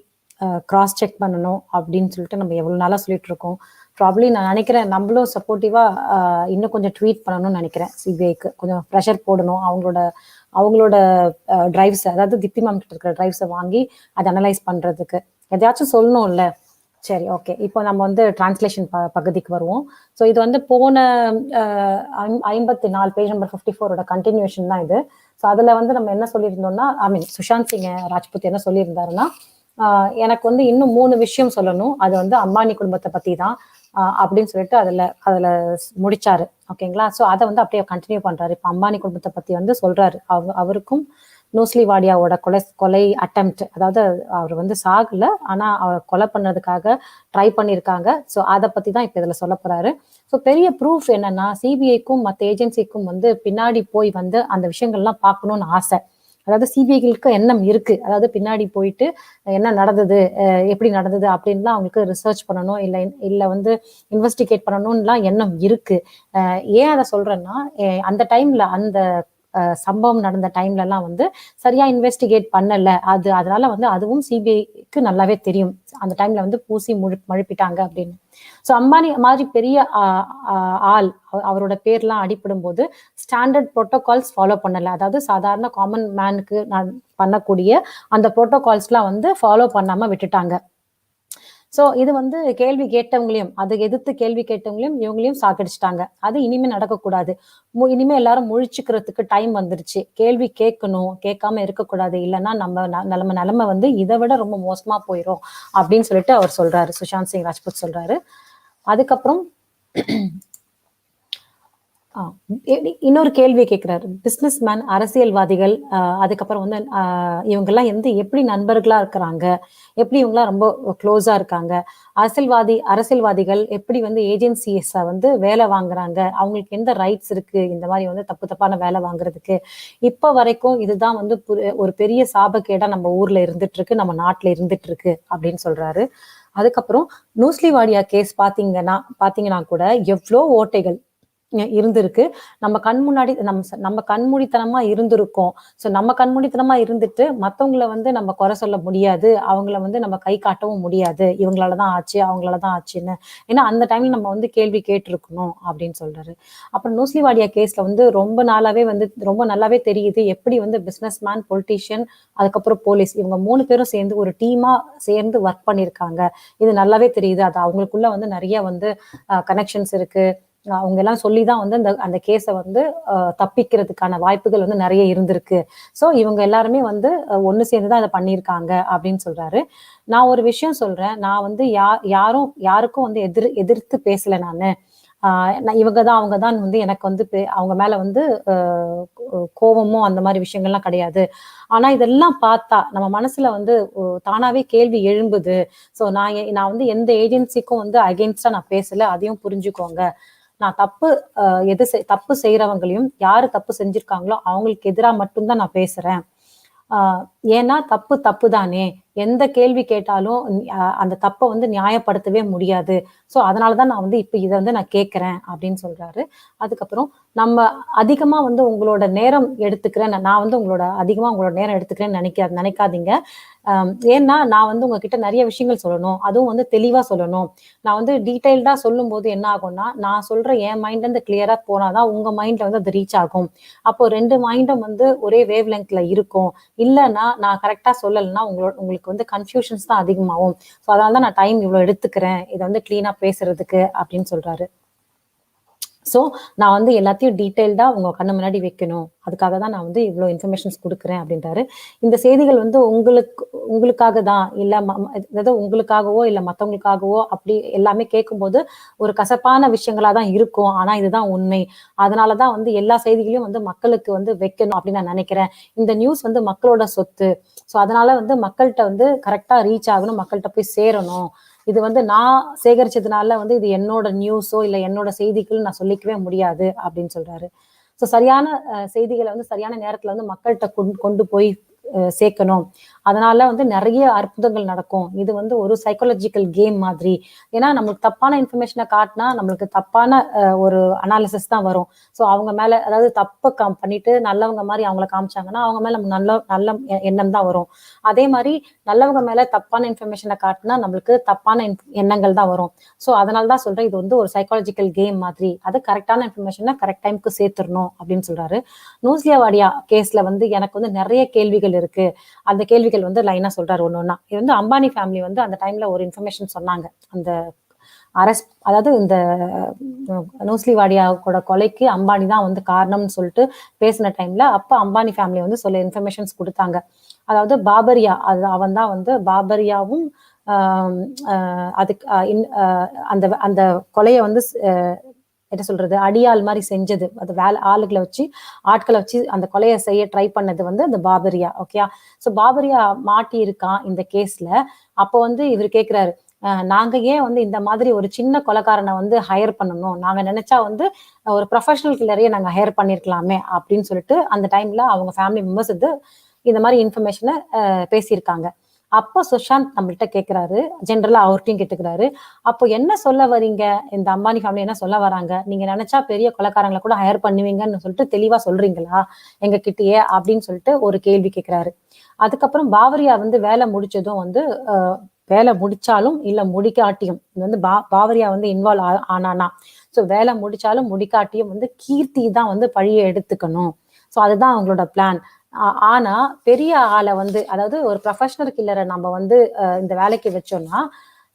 கிராஸ் செக் பண்ணணும் அப்படின்னு சொல்லிட்டு நம்ம எவ்வளோ நாளாக சொல்லிட்டு இருக்கோம். ப்ராப்ளி நான் நினைக்கிறேன் நம்மளும் சப்போர்ட்டிவாக இன்னும் கொஞ்சம் ட்வீட் பண்ணணும்னு நினைக்கிறேன். சிபிஐக்கு கொஞ்சம் ப்ரெஷர் போடணும். அவங்களோட டிரைவ்ஸை, அதாவது திப்தி மேம் கிட்ட இருக்கிற டிரைவ்ஸை வாங்கி அதை அனலைஸ் பண்ணுறதுக்கு எதையாச்சும் சொல்லணும்ல. சரி, ஓகே. இப்போ நம்ம வந்து டிரான்ஸ்லேஷன் பகுதிக்கு வருவோம். ஸோ இது வந்து போன 54 பேஜ் நம்பர் 54 கண்டினியூஷன் தான் இது. ஸோ அதில் வந்து நம்ம என்ன சொல்லியிருந்தோம்னா, சுஷாந்த் சிங் ராஜ்புத் என்ன சொல்லியிருந்தாருன்னா, எனக்கு வந்து இன்னும் 3 விஷயம் சொல்லணும், அது வந்து அம்பானி குடும்பத்தை பற்றி தான் அப்படின்னு சொல்லிட்டு அதில் முடிச்சாரு. ஓகேங்களா? ஸோ அதை வந்து அப்படியே கண்டினியூ பண்ணுறாரு. இப்போ அம்பானி குடும்பத்தை பற்றி வந்து சொல்கிறாரு. அவருக்கும் நூஸ்லி வாடியாவோட கொலை அட்டெம்ப்ட், அதாவது அவர் வந்து சாகல, ஆனால் அவர் கொலை பண்ணதுக்காக ட்ரை பண்ணியிருக்காங்க. ஸோ அதை பற்றி தான் இப்போ இதில் சொல்ல போகிறாரு. ஸோ பெரிய ப்ரூஃப் என்னன்னா, சிபிஐக்கும் மற்ற ஏஜென்சிக்கும் வந்து பின்னாடி போய் வந்து அந்த விஷயங்கள்லாம் பார்க்கணும்னு ஆசை. அதாவது சிபிஐக்கு எண்ணம் இருக்கு, அதாவது பின்னாடி போயிட்டு என்ன நடந்தது, எப்படி நடந்தது அப்படின்லாம் அவங்களுக்கு ரிசர்ச் பண்ணணும், இல்லை வந்து இன்வெஸ்டிகேட் பண்ணணும்லாம் எண்ணம் இருக்கு. ஏன் அதை சொல்றேன்னா, அந்த டைம்ல அந்த சம்பவம் நடந்த டைம்ல எல்லாம் வந்து சரியா இன்வெஸ்டிகேட் பண்ணல. அதனால வந்து அதுவும் சிபிஐக்கு நல்லாவே தெரியும், அந்த டைம்ல வந்து பூசி மழுப்பிட்டாங்க அப்படின்னு. ஸோ அம்பானி மாதிரி பெரிய ஆள், அவரோட பேர்லாம் அடிப்படும் போது ஸ்டாண்டர்ட் ப்ரோட்டோகால்ஸ் ஃபாலோ பண்ணல. அதாவது சாதாரண காமன் மேனுக்கு பண்ணக்கூடிய அந்த ப்ரோட்டோகால்ஸ்லாம் வந்து ஃபாலோ பண்ணாம விட்டுட்டாங்க. ஸோ இது வந்து கேள்வி கேட்டவங்களையும், அதை எதிர்த்து கேள்வி கேட்டவங்களையும் இவங்களையும் சாக்கடிச்சிட்டாங்க. அது இனிமே நடக்கக்கூடாது. இனிமே எல்லாரும் முழிச்சுக்கிறதுக்கு டைம் வந்துருச்சு. கேள்வி கேட்கணும், கேட்காம இருக்கக்கூடாது. இல்லைன்னா நம்ம நிலைமை வந்து இதை விட ரொம்ப மோசமா போயிடும் அப்படின்னு சொல்லிட்டு அவர் சொல்றாரு. சுஷாந்த் சிங் ராஜ்புத் சொல்றாரு. அதுக்கப்புறம் இன்னொரு கேள்வி கேட்கிறாரு. பிசினஸ் மேன், அரசியல்வாதிகள், அதுக்கப்புறம் வந்து இவங்கெல்லாம் எப்படி நண்பர்களா இருக்கிறாங்க, எப்படி இவங்கெல்லாம் ரொம்ப க்ளோஸா இருக்காங்க, அரசியல்வாதிகள் எப்படி வந்து ஏஜென்சிஸை வந்து வேலை வாங்குறாங்க, அவங்களுக்கு எந்த ரைட்ஸ் இருக்கு இந்த மாதிரி வந்து தப்பான வேலை வாங்குறதுக்கு. இப்ப வரைக்கும் இதுதான் வந்து ஒரு பெரிய சாபக்கேடா நம்ம ஊர்ல இருந்துட்டு இருக்கு, நம்ம நாட்டுல இருந்துட்டு இருக்கு அப்படின்னு சொல்றாரு. அதுக்கப்புறம் நூஸ்லி வாடியா கேஸ் பாத்தீங்கன்னா கூட எவ்வளோ ஓட்டைகள் இருந்திருக்கு. நம்ம கண் முன்னாடி நம்ம கண்மூடித்தனமா இருந்திருக்கோம். ஸோ நம்ம கண்மூடித்தனமா இருந்துட்டு மற்றவங்களை வந்து நம்ம குறை சொல்ல முடியாது, அவங்கள வந்து நம்ம கை காட்டவும் முடியாது, இவங்களாலதான் ஆச்சு அவங்களாலதான் ஆச்சுன்னு. ஏன்னா அந்த டைம்ல நம்ம வந்து கேள்வி கேட்டிருக்கணும் அப்படின்னு சொல்றாரு. அப்புறம் நூஸ்லி வாடியா கேஸ்ல வந்து ரொம்ப நல்லாவே தெரியுது எப்படி வந்து பிசினஸ் மேன், பொலிட்டீஷியன், அதுக்கப்புறம் போலீஸ், இவங்க 3 பேரும் சேர்ந்து ஒரு டீமா சேர்ந்து ஒர்க் பண்ணியிருக்காங்க. இது நல்லாவே தெரியுது. அது அவங்களுக்குள்ள வந்து நிறைய வந்து கனெக்ஷன்ஸ் இருக்கு. அவங்க எல்லாம் சொல்லிதான் வந்து அந்த கேஸை வந்து தப்பிக்கிறதுக்கான வாய்ப்புகள் வந்து நிறைய இருந்திருக்கு. ஸோ இவங்க எல்லாருமே வந்து ஒண்ணு சேர்ந்துதான் அதை பண்ணியிருக்காங்க அப்படின்னு சொல்றாரு. நான் ஒரு விஷயம் சொல்றேன். நான் வந்து யாருக்கும் வந்து எதிர்த்து பேசல நானு. இவங்கதான் அவங்கதான் வந்து எனக்கு வந்து அவங்க மேல வந்து கோபமோ அந்த மாதிரி விஷயங்கள்லாம் கிடையாது. ஆனா இதெல்லாம் பார்த்தா நம்ம மனசுல வந்து தானாவே கேள்வி எழும்புது. ஸோ நான் வந்து எந்த ஏஜென்சிக்கும் வந்து அகெயின்ஸ்டா நான் பேசல, அதையும் புரிஞ்சுக்கோங்க. நான் தப்பு செய்யறவங்களையும் யாரு தப்பு செஞ்சிருக்காங்களோ அவங்களுக்கு எதிராக மட்டும்தான் நான் பேசுறேன். ஏன்னா தப்பு தானே, எந்த கேள்வி கேட்டாலும் அந்த தப்பை வந்து நியாயப்படுத்தவே முடியாது. ஸோ அதனாலதான் நான் வந்து இப்ப இதை வந்து நான் கேட்கிறேன் அப்படின்னு சொல்றாரு. அதுக்கப்புறம் நம்ம அதிகமா வந்து உங்களோட நேரம் எடுத்துக்கிறேன், நான் வந்து அதிகமா உங்களோட நேரம் எடுத்துக்கிறேன்னு நினைக்காதீங்க. ஏன்னா நான் வந்து உங்ககிட்ட நிறைய விஷயங்கள் சொல்லணும், அதுவும் வந்து தெளிவா சொல்லணும். நான் வந்து டீடைல்டா சொல்லும் போது என்ன ஆகும்னா, நான் சொல்ற என் மைண்ட்ல இருந்து கிளியரா போனாதான் உங்க மைண்ட்ல வந்து அது ரீச் ஆகும். அப்போ 2 மைண்டும் வந்து ஒரே வேவ் லெங்க்ல இருக்கும். இல்லைன்னா நான் கரெக்டா சொல்லலைன்னா உங்களுக்கு வந்து கன்ஃபியூஷன்ஸ் தான் அதிகமாகும். ஸோ அதனாலதான் நான் டைம் இவ்வளவு எடுத்துக்கிறேன் இதை வந்து கிளீனா பேசுறதுக்கு அப்படின்னு சொல்றாரு. ஸோ நான் வந்து எல்லாத்தையும் டீட்டெயில்டா உங்க கண்ணு முன்னாடி வைக்கணும், அதுக்காக தான் நான் வந்து இவ்வளோ இன்ஃபர்மேஷன்ஸ் கொடுக்குறேன் அப்படின்றாரு. இந்த செய்திகள் வந்து உங்களுக்காக தான், இல்லை அதாவது உங்களுக்காகவோ இல்லை மற்றவங்களுக்காகவோ அப்படி எல்லாமே கேட்கும்போது ஒரு கசப்பான விஷயங்களா தான் இருக்கும். ஆனா இதுதான் உண்மை. அதனாலதான் வந்து எல்லா செய்திகளையும் வந்து மக்களுக்கு வந்து வைக்கணும் அப்படின்னு நான் நினைக்கிறேன். இந்த நியூஸ் வந்து மக்களோட சொத்து. ஸோ அதனால வந்து மக்கள்கிட்ட வந்து கரெக்டா ரீச் ஆகணும், மக்கள்கிட்ட போய் சேரணும். இது வந்து நான் சேகரிச்சதுனால வந்து இது என்னோட நியூஸோ இல்லை என்னோட செய்திகள் நான் சொல்லிக்கவே முடியாது அப்படின்னு சொல்றாரு. ஸோ சரியான செய்திகளை வந்து சரியான நேரத்துல வந்து மக்கள்கிட்ட கொண்டு போய் சேர்க்கணும். அதனால வந்து நிறைய அற்புதங்கள் நடக்கும். இது வந்து ஒரு சைக்காலஜிக்கல் கேம் மாதிரி. ஏன்னா நம்மளுக்கு தப்பான இன்ஃபர்மேஷனை காட்டினா நம்மளுக்கு தப்பான ஒரு அனாலிசிஸ் தான் வரும். ஸோ அவங்க மேல, அதாவது தப்பு பண்ணிட்டு நல்லவங்க மாதிரி அவங்கள காமிச்சாங்கன்னா அவங்க மேல நல்ல எண்ணம் தான் வரும். அதே மாதிரி நல்லவங்க மேல தப்பான இன்ஃபர்மேஷனை காட்டினா நம்மளுக்கு தப்பான எண்ணங்கள் தான் வரும். ஸோ அதனால தான் சொல்றேன், இது வந்து ஒரு சைக்காலஜிக்கல் கேம் மாதிரி. அது கரெக்டான இன்ஃபர்மேஷனை கரெக்ட் டைமுக்கு சேர்த்துடணும் அப்படின்னு சொல்றாரு. நூஸ்லி வாடியா கேஸ்ல வந்து எனக்கு வந்து நிறைய கேள்விகள் இருக்கு. அந்த கேள்விகள் வந்து லைனா சொல்றாரு ஒன்னொன்னா. இது வந்து அம்பானி ஃபேமிலி வந்து அந்த டைம்ல ஒரு இன்ஃபர்மேஷன் சொன்னாங்க. அந்த அதாவது இந்த நூஸ்லி வாடியாவோட கொலைக்கு அம்பானி தான் வந்து காரணம்னு சொல்லிட்டு பேசின டைம்ல அப்ப அம்பானி ஃபேமிலி வந்து சொல்ல இன்ஃபர்மேஷன்ஸ் கொடுத்தாங்க. அதாவது பாபரியா, அவன் தான் வந்து பாபரியாவும் அதுக்கு அந்த அந்த கொலையை வந்து என்ன சொல்றது, அடியாள் மாதிரி செஞ்சது, அது ஆட்களை வச்சு அந்த கொலையை செய்ய ட்ரை பண்ணது வந்து அந்த பாபரியா. ஓகே, சோ பாபரியா மாட்டி இருக்கான் இந்த கேஸ்ல. அப்போ வந்து இவர் கேக்குறாரு, நாங்க ஏன் வந்து இந்த மாதிரி ஒரு சின்ன கொலைக்காரனை வந்து ஹையர் பண்ணணும், நாங்க நினைச்சா வந்து ஒரு ப்ரொஃபஷனல் கில்லரையே நாங்க ஹையர் பண்ணிருக்கலாமே அப்படின்னு சொல்லிட்டு அந்த டைம்ல அவங்க ஃபேமிலி மெம்பர்ஸ் வந்து இந்த மாதிரி இன்ஃபர்மேஷனை பேசியிருக்காங்க. அப்போ சுஷாந்த் நம்மள்கிட்ட கேட்கிறாரு, ஜென்ரலா அவர்கிட்டையும் கேட்டுக்கிறாரு, அப்போ என்ன சொல்ல வரீங்க, இந்த அம்பானி ஃபேமிலி என்ன சொல்ல வராங்க, நீங்க நினைச்சா பெரிய கொலைக்காரங்களை கூட ஹையர் பண்ணுவீங்கன்னு சொல்லிட்டு தெளிவா சொல்றீங்களா எங்க கிட்டயே அப்படின்னு சொல்லிட்டு ஒரு கேள்வி கேட்கிறாரு. அதுக்கப்புறம் பாவரியா வந்து வேலை முடிச்சதும் வந்து வேலை முடிச்சாலும் இல்ல முடிக்காட்டியும் இது வந்து பாவரியா வந்து இன்வால்வ் ஆனானா, ஸோ வேலை முடிச்சாலும் முடிக்காட்டியும் வந்து கீர்த்தி தான் வந்து பழியை எடுத்துக்கணும். ஸோ அதுதான் அவங்களோட பிளான். ஆனா பெரிய ஆளை வந்து, அதாவது ஒரு ப்ரொஃபஷனல் கில்லரை நம்ம வந்து இந்த வேலைக்கு வச்சோம்னா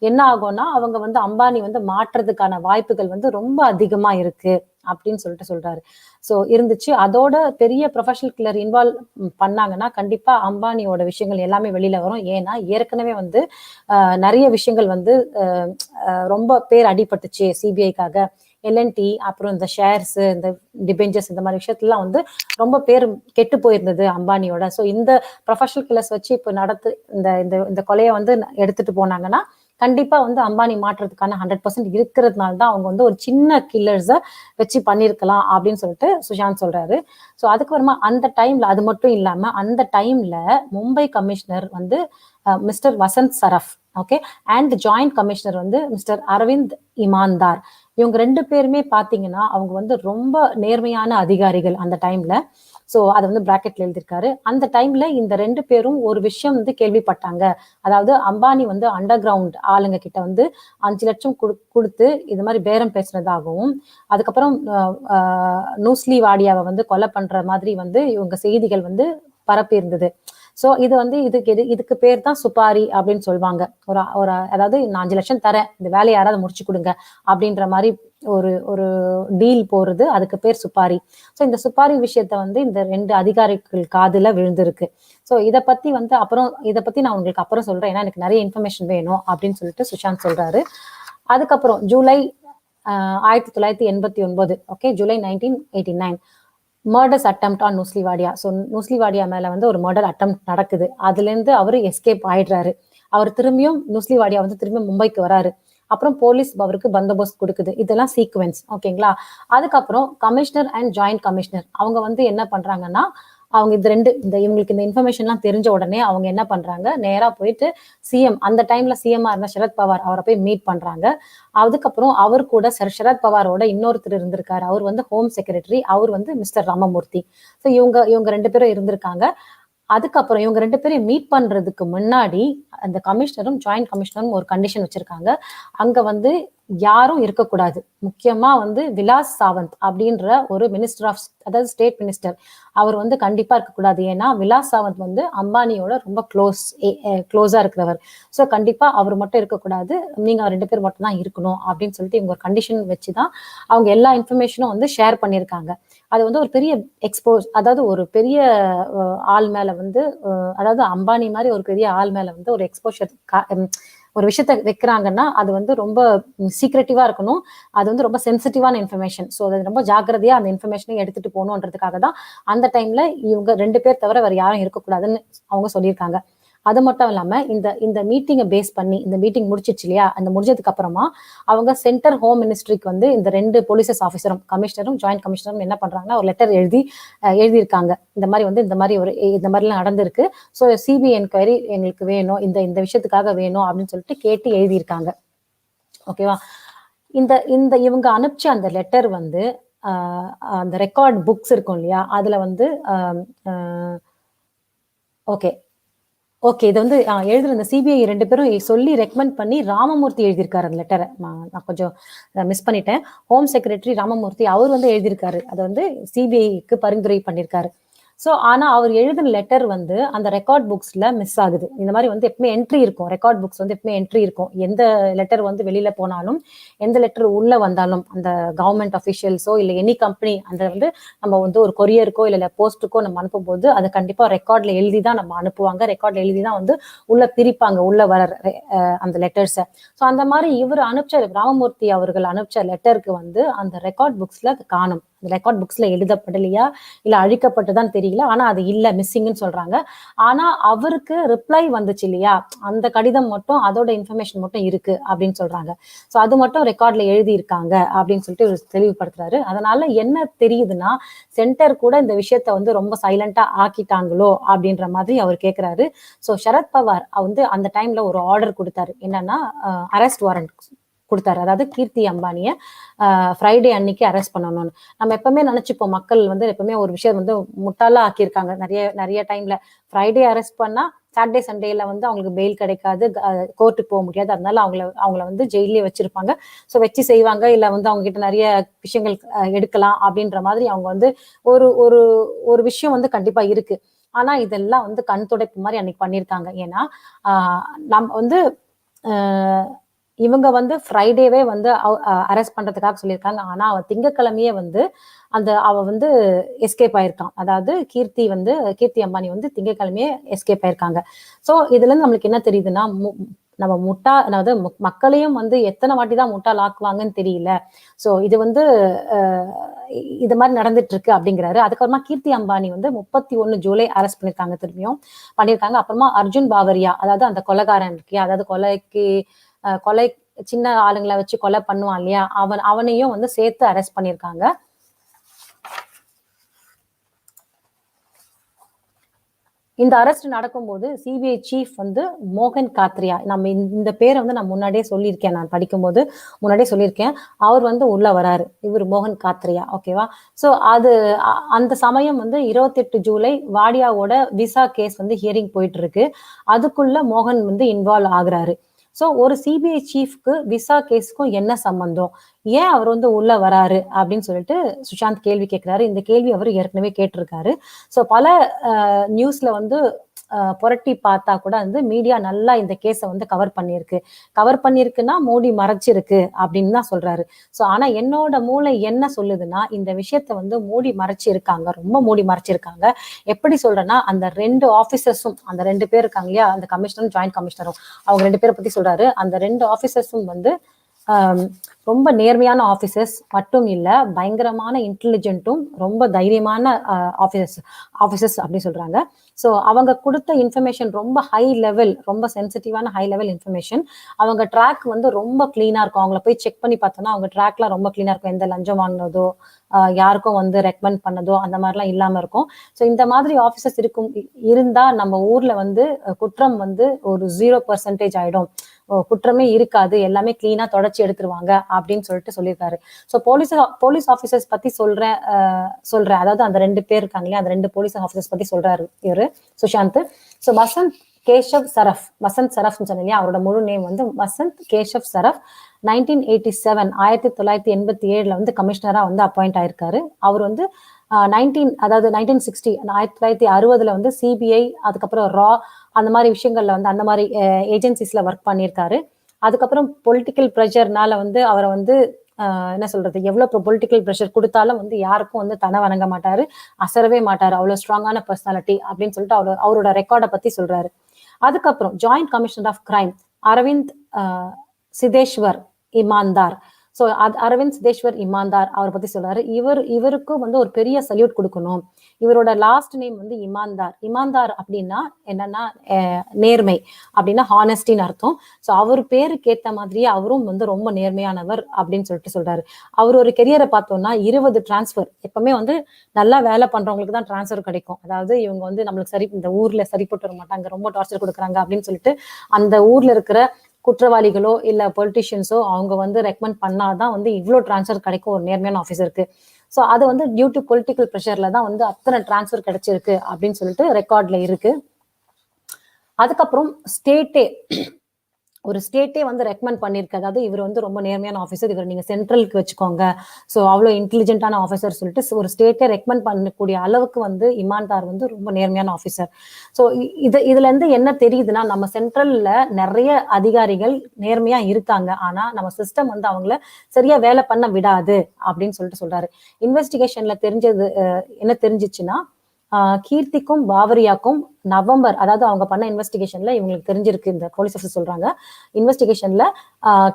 என்ன ஆகும்னா அவங்க வந்து அம்பானி வந்து மாற்றுறதுக்கான வாய்ப்புகள் வந்து ரொம்ப அதிகமா இருக்கு அப்படின்னு சொல்றாரு. ஸோ இருந்துச்சு. அதோட பெரிய ப்ரொஃபஷனல் கில்லர் இன்வால்வ் பண்ணாங்கன்னா கண்டிப்பா அம்பானியோட விஷயங்கள் எல்லாமே வெளியில வரும். ஏன்னா ஏற்கனவே வந்து நிறைய விஷயங்கள் வந்து ரொம்ப பேர் அடிபட்டுச்சு சிபிஐக்காக. எல்என்டி, அப்புறம் இந்த ஷேர்ஸ், இந்த டிபெஞ்சர்ஸ், இந்த மாதிரி விஷயத்துலாம் வந்து ரொம்ப பேர் கெட்டு போயிருந்தது அம்பானியோட. ஸோ இந்த ப்ரொஃபஷனல் கில்லர்ஸ் வச்சு இப்போ இந்த கொலையை வந்து எடுத்துட்டு போனாங்கன்னா கண்டிப்பா வந்து அம்பானி மாற்றுறதுக்கான 100% இருக்கிறதுனால தான் அவங்க வந்து ஒரு சின்ன கில்லர்ஸை வச்சு பண்ணிருக்கலாம் அப்படின்னு சொல்லிட்டு சுஷாந்த் சொல்றாரு. ஸோ அதுக்கப்புறமா அந்த டைம்ல அது மட்டும் இல்லாம அந்த டைம்ல மும்பை கமிஷனர் வந்து mister Vasanth Shroff, okay, and joint commissioner வந்து மிஸ்டர் அரவிந்த் இமான்தார். இவங்க 2 பேருமே பாத்தீங்கன்னா அவங்க வந்து ரொம்ப நேர்மையான அதிகாரிகள் அந்த டைம்ல. ஸோ அதை வந்து பிராக்கெட்ல எழுதியிருக்காரு. அந்த டைம்ல இந்த 2 பேரும் ஒரு விஷயம் வந்து கேள்விப்பட்டாங்க. அதாவது அம்பானி வந்து அண்டர் கிரவுண்ட் ஆளுங்க கிட்ட வந்து 5 லட்சம் கொடுத்து இது மாதிரி பேரம் பேசுனதாகவும், அதுக்கப்புறம் நூஸ்லி வாடியாவை வந்து கொலை பண்ற மாதிரி வந்து இவங்க செய்திகள் வந்து பரப்பி இருந்தது. ஸோ இது வந்து இதுக்கு பேர் தான் சுப்பாரி அப்படின்னு சொல்லுவாங்க. ஒரு அதாவது நான் 5 லட்சம் தரேன், இந்த வேலையை யாராவது முடிச்சு கொடுங்க அப்படின்ற மாதிரி ஒரு டீல் போறது, அதுக்கு பேர் சுப்பாரி. ஸோ இந்த சுப்பாரி விஷயத்த வந்து இந்த 2 அதிகாரிகள் காதுல விழுந்திருக்கு. ஸோ இதை பத்தி நான் உங்களுக்கு அப்புறம் சொல்றேன், ஏன்னா எனக்கு நிறைய இன்ஃபர்மேஷன் வேணும் அப்படின்னு சொல்லிட்டு சுஷாந்த் சொல்றாரு. அதுக்கப்புறம் July 1989, okay, July 1989 murders attempt on Nusli Wadia. So Nusli Wadia மேல வந்து ஒரு மர்டர் அட்டெம்ப்ட் நடக்குது. அதுல இருந்து அவரு எஸ்கேப் ஆயிடுறாரு. அவர் திரும்பியும் நூஸ்லி வாடியா வந்து திரும்பியும் மும்பைக்கு வராரு. அப்புறம் போலீஸ் அவருக்கு பந்தோபஸ்த் கொடுக்குது. இதெல்லாம் சீக்வென்ஸ், ஓகேங்களா. அதுக்கப்புறம் கமிஷனர் அண்ட் ஜாயிண்ட் கமிஷனர் அவங்க வந்து என்ன பண்றாங்கன்னா, அவங்க இவங்களுக்கு இந்த இன்ஃபர்மேஷன்லாம் தெரிஞ்ச உடனே அவங்க என்ன பண்றாங்க, நேரா போயிட்டு சிஎம், அந்த டைம்ல சிஎம்ஆ இருந்த சரத் பவார், அவரை போய் மீட் பண்றாங்க. அதுக்கப்புறம் அவர் கூட சரத் பவாரோட இன்னொருத்தர் இருந்திருக்காரு. அவர் வந்து ஹோம் செக்ரட்டரி, அவர் வந்து மிஸ்டர் ராமமூர்த்தி. ஸோ இவங்க 2 பேரும் இருந்திருக்காங்க. அதுக்கப்புறம் இவங்க 2 பேரையும் மீட் பண்றதுக்கு முன்னாடி அந்த கமிஷனரும் ஜாயிண்ட் கமிஷனரும் ஒரு கண்டிஷன் வச்சிருக்காங்க. அங்க வந்து யாரும் இருக்கக்கூடாது. முக்கியமா வந்து விலாஸ் சாவந்த் அப்படின்ற ஒரு மினிஸ்டர் ஆஃப், அதாவது ஸ்டேட் மினிஸ்டர், அவர் வந்து கண்டிப்பா இருக்கக்கூடாது. ஏன்னா விலாஸ் சாவந்த் வந்து அம்பானியோட ரொம்ப க்ளோஸா இருக்கிறவர். ஸோ கண்டிப்பா அவர் மட்டும் இருக்கக்கூடாது, நீங்க 2 பேர் மட்டும் தான் இருக்கணும் அப்படின்னு சொல்லிட்டு இவங்க ஒரு கண்டிஷன் வச்சுதான் அவங்க எல்லா இன்ஃபர்மேஷனும் வந்து ஷேர் பண்ணியிருக்காங்க. அது வந்து ஒரு பெரிய அதாவது ஒரு பெரிய ஆள் மேல வந்து, அதாவது அம்பானி மாதிரி ஒரு பெரிய ஆள் மேல வந்து ஒரு எக்ஸ்போஷர், ஒரு விஷயத்த வைக்கிறாங்கன்னா அது வந்து ரொம்ப சீக்ரெட்டிவா இருக்கணும். அது வந்து ரொம்ப சென்சிட்டிவான இன்ஃபர்மேஷன். ஸோ அது ரொம்ப ஜாக்கிரதையா அந்த இன்ஃபர்மேஷனை எடுத்துட்டு போகணுன்றதுக்காக தான் அந்த டைம்ல இவங்க 2 பேர் தவிர வேற யாரும் இருக்கக்கூடாதுன்னு அவங்க சொல்லியிருக்காங்க. அது மட்டும் இல்லாம இந்த மீட்டிங்கை பேஸ் பண்ணி, இந்த மீட்டிங் முடிச்சிச்சு இல்லையா, அந்த முடிஞ்சதுக்கு அப்புறமா அவங்க சென்டர் ஹோம் மினிஸ்ட்ரிக்கு வந்து இந்த 2 போலீஸ் ஆஃபீஸரும் கமிஷனரும் ஜாயிண்ட் கமிஷனரும் என்ன பண்றாங்கன்னா ஒரு லெட்டர் எழுதியிருக்காங்க. இந்த மாதிரிலாம் நடந்திருக்கு. ஸோ சிபிஐ என்கொயரி எங்களுக்கு வேணும், இந்த விஷயத்துக்காக வேணும் அப்படின்னு சொல்லிட்டு கேட்டு எழுதியிருக்காங்க. ஓகேவா. இந்த இவங்க அனுப்பிச்ச அந்த லெட்டர் வந்து அந்த ரெக்கார்ட் புக்ஸ் இருக்கும் இல்லையா, அதுல வந்து ஓகே இது வந்து எழுதுற இந்த சிபிஐ 2 பேரும் சொல்லி ரெக்கமெண்ட் பண்ணி ராமமூர்த்தி எழுதியிருக்காரு அந்த லெட்டரை. நான் கொஞ்சம் மிஸ் பண்ணிட்டேன். ஹோம் செக்ரட்டரி ராமமூர்த்தி அவர் வந்து எழுதியிருக்காரு, அதை வந்து சிபிஐக்கு பரிந்துரை பண்ணியிருக்காரு. ஸோ ஆனா அவர் எழுதின லெட்டர் வந்து அந்த ரெக்கார்ட் புக்ஸ்ல மிஸ் ஆகுது. இந்த மாதிரி வந்து எப்பவுமே என்ட்ரி இருக்கும், ரெக்கார்ட் புக்ஸ் வந்து எப்பவுமே என்ட்ரி இருக்கும். எந்த லெட்டர் வந்து வெளியில போனாலும், எந்த லெட்டர் உள்ள வந்தாலும், அந்த கவர்மெண்ட் அஃபிஷியல்ஸோ இல்லை எனி கம்பெனி அந்த வந்து நம்ம வந்து ஒரு கொரியருக்கோ இல்லை போஸ்ட்டுக்கோ நம்ம அனுப்பும் போது அதை கண்டிப்பா ரெக்கார்ட்ல எழுதி தான் நம்ம அனுப்புவாங்க. ரெக்கார்ட்ல எழுதி தான் வந்து உள்ள பிரிப்பாங்க, உள்ள வர அந்த லெட்டர்ஸை. ஸோ அந்த மாதிரி இவர் அனுப்பிச்ச ராமமூர்த்தி அவர்கள் அனுப்பிச்ச லெட்டருக்கு வந்து அந்த ரெக்கார்ட் புக்ஸ்ல அது காணும். அந்த ரெக்கார்ட் புக்ஸ்ல எழுதப்படலையா இல்ல அழிக்கப்பட்டுதான் தெரியல, ஆனா அது இல்ல, மிஸ்ஸிங்னு சொல்றாங்க. ஆனா அவருக்கு ரிப்ளை வந்துச்சு இல்லையா, அந்த கடிதம் மட்டும், அதோட இன்ஃபர்மேஷன் மட்டும் இருக்கு அப்படின்னு சொல்றாங்க. ஸோ அது மட்டும் ரெக்கார்ட்ல எழுதி இருக்காங்க அப்படின்னு சொல்லிட்டு தெளிவுபடுத்துறாரு. அதனால என்ன தெரியுதுன்னா, சென்டர் கூட இந்த விஷயத்த வந்து ரொம்ப சைலண்டா ஆக்கிட்டாங்களோ அப்படின்ற மாதிரி அவர் கேட்கிறாரு. ஸோ சரத் பவார் வந்து அந்த டைம்ல ஒரு ஆர்டர் கொடுத்தாரு, என்னன்னா அரெஸ்ட் வாரண்ட் கொடுத்தாரு. அதாவது கீர்த்தி அம்பானிய ஃப்ரைடே அன்னைக்கு அரெஸ்ட் பண்ணணும்னு. நம்ம எப்பவுமே நினைச்சுப்போம், மக்கள் வந்து எப்பவுமே ஒரு விஷயம் வந்து முட்டாளா ஆக்கியிருக்காங்க நிறைய டைம்ல. ஃப்ரைடே அரெஸ்ட் பண்ணா சாட்டர்டே சண்டேல வந்து அவங்களுக்கு பெயில் கிடைக்காது, கோர்ட்டுக்கு போக முடியாது, அதனால அவங்கள வந்து ஜெயிலே வச்சிருப்பாங்க. ஸோ வச்சு செய்வாங்க, இல்ல வந்து அவங்க கிட்ட நிறைய விஷயங்கள் எடுக்கலாம் அப்படின்ற மாதிரி அவங்க வந்து ஒரு விஷயம் வந்து கண்டிப்பா இருக்கு. ஆனா இதெல்லாம் வந்து கண் துடைப்பு மாதிரி அன்னைக்கு பண்ணியிருக்காங்க. ஏன்னா நம்ம வந்து இவங்க வந்து ஃப்ரைடேவே வந்து அரெஸ்ட் பண்றதுக்காக சொல்லியிருக்காங்க. ஆனா அவ திங்கக்கிழமையே வந்து அவ வந்து எஸ்கேப் ஆயிருக்கான். அதாவது கீர்த்தி அம்பானி வந்து திங்கக்கிழமையே எஸ்கேப் ஆயிருக்காங்க. ஸோ இதுல இருந்து நம்மளுக்கு என்ன தெரியுதுன்னா, நம்ம அதாவது மக்களையும் வந்து எத்தனை வாட்டி தான் முட்டாள் ஆக்குவாங்கன்னு தெரியல. ஸோ இது வந்து இது மாதிரி நடந்துட்டு இருக்கு அப்படிங்கிறாரு. அதுக்கப்புறமா கீர்த்தி அம்பானி வந்து 31 ஜூலை அரெஸ்ட் பண்ணியிருக்காங்க. அப்புறமா அர்ஜுன் பாவரியா, அதாவது அந்த கொலைகாரன் இருக்கியா, அதாவது கொலை சின்ன ஆளுங்களை வச்சு கொலை பண்ணுவான் இல்லையா, அவனையும் வந்து சேர்த்து அரெஸ்ட் பண்ணியிருக்காங்க. இந்த அரெஸ்ட் நடக்கும்போது சிபிஐ சீஃப் வந்து மோகன் காத்ரியா, நம்ம இந்த பேரை வந்து நான் முன்னாடியே சொல்லியிருக்கேன், நான் படிக்கும்போது முன்னாடியே சொல்லியிருக்கேன். அவர் வந்து உள்ள வராரு, இவர் மோகன் காத்ரியா. ஓகேவா? ஸோ அந்த சமயம் வந்து 28 ஜூலை வாடியாவோட விசா கேஸ் வந்து ஹியரிங் போயிட்டு இருக்கு. அதுக்குள்ள மோகன் வந்து இன்வால்வ் ஆகுறாரு. ஸோ ஒரு சிபிஐ சீஃப்க்கு விசா கேஸ்க்கும் என்ன சம்பந்தம், ஏன் அவர் வந்து உள்ள வராரு அப்படின்னு சொல்லிட்டு சுஷாந்த் கேள்வி கேட்கிறாரு. இந்த கேள்வி அவர் ஏற்கனவே கேட்டிருக்காரு. ஸோ பல நியூஸ்ல வந்து புரட்டி பார்த்தா கூட வந்து மீடியா நல்லா இந்த கேஸை வந்து கவர் பண்ணியிருக்குன்னா மோடி மறைச்சிருக்கு அப்படின்னு தான் சொல்றாரு. ஸோ ஆனா என்னோட மூளை என்ன சொல்லுதுன்னா, இந்த விஷயத்த வந்து மோடி மறைச்சிருக்காங்க, ரொம்ப மோடி மறைச்சிருக்காங்க. எப்படி சொல்றேன்னா, அந்த 2 ஆபீசர்ஸும், அந்த 2 பேர் இருக்காங்க இல்லையா, அந்த கமிஷனரும் ஜாயிண்ட் கமிஷனரும், அவங்க 2 பேரை பத்தி சொல்றாரு. அந்த 2 ஆபீசர்ஸும் வந்து ரொம்ப நேர்மையான ஆபீசர்ஸ் மட்டும் இல்ல, பயங்கரமான இன்டெலிஜென்ட்டும் ரொம்ப தைரியமான ஆபீசர்ஸ் அப்படி சொல்றாங்க. ஸோ அவங்க கொடுத்த இன்ஃபர்மேஷன் ரொம்ப ஹை லெவல், ரொம்ப சென்சிட்டிவான ஹை லெவல் இன்ஃபர்மேஷன். அவங்க ட்ராக் வந்து ரொம்ப கிளீனா இருக்கும். அவங்கள போய் செக் பண்ணி பார்த்தோம்னா அவங்க ட்ராக்லாம் ரொம்ப கிளீனா இருக்கும். எந்த லஞ்சம் வாங்கினதோ, யாருக்கும் வந்து ரெக்கமெண்ட் பண்ணதோ அந்த மாதிரிலாம் இல்லாம இருக்கும். ஸோ இந்த மாதிரி ஆபீசர்ஸ் இருந்தா நம்ம ஊர்ல வந்து குற்றம் வந்து ஒரு 0% ஆயிடும், குற்றமே இருக்காது, எல்லாமே கிளீனா தொடச்சி எடுத்துருவாங்க அப்படின்னு சொல்லிட்டு சொல்லியிருக்காரு. ஸோ போலீஸ் ஆபீசர்ஸ் பத்தி சொல்றேன். அதாவது அந்த 2 பேர் இருக்காங்க இல்லையா, அந்த 2 போலீஸ் ஆபீசர்ஸ் பத்தி சொல்றாரு இவரு சுஷாந்த். ஸோ வசந்த் சரஃப் சொன்னேன் இல்லையா, அவரோட முழு நேம் வந்து வசந்த் கேஷவ் சரஃப். 1987 வந்து கமிஷனரா வந்து அப்பாயிண்ட் ஆயிருக்காரு. அவர் வந்து 1960 1960 வந்து சிபிஐ, அதுக்கப்புறம் ரா, அந்த மாதிரி விஷயங்கள்ல வந்து அந்த மாதிரி ஏஜென்சிஸ்ல ஒர்க் பண்ணியிருக்காரு. அதுக்கப்புறம் பொலிட்டிக்கல் ப்ரெஷர்னால வந்து அவரை வந்து என்ன சொல்றது, எவ்வளவு பொலிட்டிக்கல் ப்ரெஷர் கொடுத்தாலும் வந்து யாருக்கும் வந்து தன வணங்க மாட்டாரு, அசரவே மாட்டாரு, அவ்வளவு ஸ்ட்ராங்கான பர்சனாலிட்டி அப்படின்னு சொல்லிட்டு அவரோட ரெக்கார்டை பத்தி சொல்றாரு. அதுக்கப்புறம் joint commissioner of crime Arvind Siteshwar Imandar. So Arvind Siteshwar Imandar அவரை பத்தி சொல்றாரு. இவருக்கும் வந்து ஒரு பெரிய சல்யூட் கொடுக்கணும். இவரோட லாஸ்ட் நேம் வந்து இமான்தார் அப்படின்னா என்னன்னா நேர்மை, அப்படின்னா ஹானஸ்டின்னு அர்த்தம். ஸோ அவர் பேருக்கு ஏத்த மாதிரியே அவரும் வந்து ரொம்ப நேர்மையானவர் அப்படின்னு சொல்லிட்டு சொல்றாரு. அவர் ஒரு கெரியரை பார்த்தோம்னா 20 டிரான்ஸ்ஃபர், எப்பவுமே வந்து நல்லா வேலை பண்றவங்களுக்கு தான் டிரான்ஸ்ஃபர் கிடைக்கும். அதாவது இவங்க வந்து நம்மளுக்கு இந்த ஊர்ல சரிப்பட்டு வர மாட்டாங்க, ரொம்ப டார்ச்சர் கொடுக்குறாங்க அப்படின்னு சொல்லிட்டு அந்த ஊர்ல இருக்கிற குற்றவாளிகளோ இல்ல பொலிட்டிஷியன்ஸோ அவங்க வந்து ரெக்கமெண்ட் பண்ணாதான் வந்து இவ்வளவு டிரான்ஸ்ஃபர் கிடைக்கும் ஒரு நேர்மையான ஆஃபீஸருக்கு. ஸோ அது வந்து டியூ டு பொலிட்டிக்கல் ப்ரெஷர்ல தான் வந்து அத்தனை டிரான்ஸ்ஃபர் கிடைச்சிருக்கு அப்படின்னு சொல்லிட்டு ரெக்கார்ட்ல இருக்கு. அதுக்கப்புறம் ஒரு ஸ்டேட்டே வந்து ரெக்கமெண்ட் பண்ணிருக்கு. அதாவது இவர் வந்து ரொம்ப நேர்மையான ஆஃபீஸர், இவர் நீங்க சென்ட்ரலுக்கு வச்சுக்கோங்க, ஸோ அவ்வளோ இன்டெலிஜென்ட்டான ஆஃபீஸர் சொல்லிட்டு ஒரு ஸ்டேட்டே ரெக்கமெண்ட் பண்ணக்கூடிய அளவுக்கு வந்து இமான்தார் வந்து ரொம்ப நேர்மையான ஆஃபீஸர். ஸோ இதுல இருந்து என்ன தெரியுதுன்னா, நம்ம சென்ட்ரல்ல நிறைய அதிகாரிகள் நேர்மையா இருக்காங்க, ஆனா நம்ம சிஸ்டம் வந்து அவங்கள சரியா வேலை பண்ண விடாது அப்படின்னு சொல்லிட்டு சொல்றாரு. இன்வெஸ்டிகேஷன்ல என்ன தெரிஞ்சிச்சுன்னா, கீர்த்திக்கும் பாவரியாக்கும் நவம்பர், அதாவது அவங்க பண்ண இன்வெஸ்டிகேஷன்ல இவங்களுக்கு தெரிஞ்சிருக்கு, இந்த போலீஸ் ஆஃபீஸர் சொல்றாங்க, இன்வெஸ்டிகேஷன்ல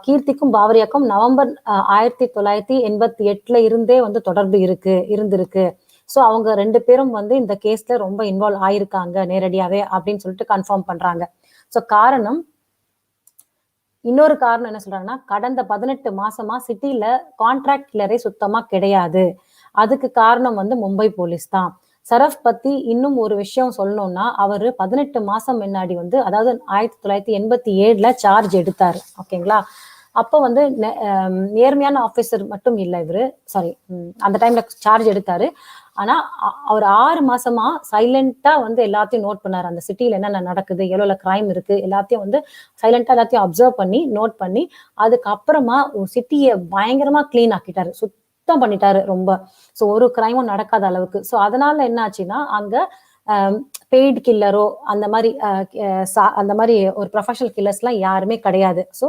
கீர்த்திக்கும் பாவரியாக்கும் நவம்பர் 1988 இருந்தே வந்து தொடர்பு இருந்திருக்கு. ஸோ அவங்க 2 பேரும் வந்து இந்த கேஸ்ல ரொம்ப இன்வால்வ் ஆயிருக்காங்க நேரடியாவே அப்படின்னு சொல்லிட்டு கன்ஃபார்ம் பண்றாங்க. ஸோ இன்னொரு காரணம் என்ன சொல்றாங்கன்னா, கடந்த 18 மாசமா சிட்டில கான்ட்ராக்ட் கில்லரே சுத்தமா கிடையாது. அதுக்கு காரணம் வந்து மும்பை போலீஸ் தான். சரஃப் பத்தி இன்னும் ஒரு விஷயம் சொல்லணும்னா, அவரு 18 மாசம் முன்னாடி வந்து, அதாவது 1987 சார்ஜ் எடுத்தாரு. ஓகேங்களா? அப்போ வந்து நேர்மையான ஆபீசர் மட்டும் இல்லை இவரு, சாரி, அந்த டைம்ல சார்ஜ் எடுத்தாரு. ஆனா அவர் 6 மாசமா சைலண்டா வந்து எல்லாத்தையும் நோட் பண்ணாரு. அந்த சிட்டில என்னென்ன நடக்குது, எவ்வளவு கிரைம் இருக்கு, எல்லாத்தையும் வந்து சைலண்டா எல்லாத்தையும் அப்சர்வ் பண்ணி நோட் பண்ணி, அதுக்கப்புறமா சிட்டியை பயங்கரமா கிளீன் ஆக்கிட்டாரு, சுத்தம் பண்ணிட்டாரு ரொம்ப. ஸோ ஒரு கிரைமும் நடக்காத அளவுக்கு. ஸோ அதனால என்ன ஆச்சுன்னா, அங்க பெய்டு கில்லரோ அந்த மாதிரி ஒரு ப்ரொஃபஷனல் கில்லர்ஸ்லாம் யாருமே கிடையாது. ஸோ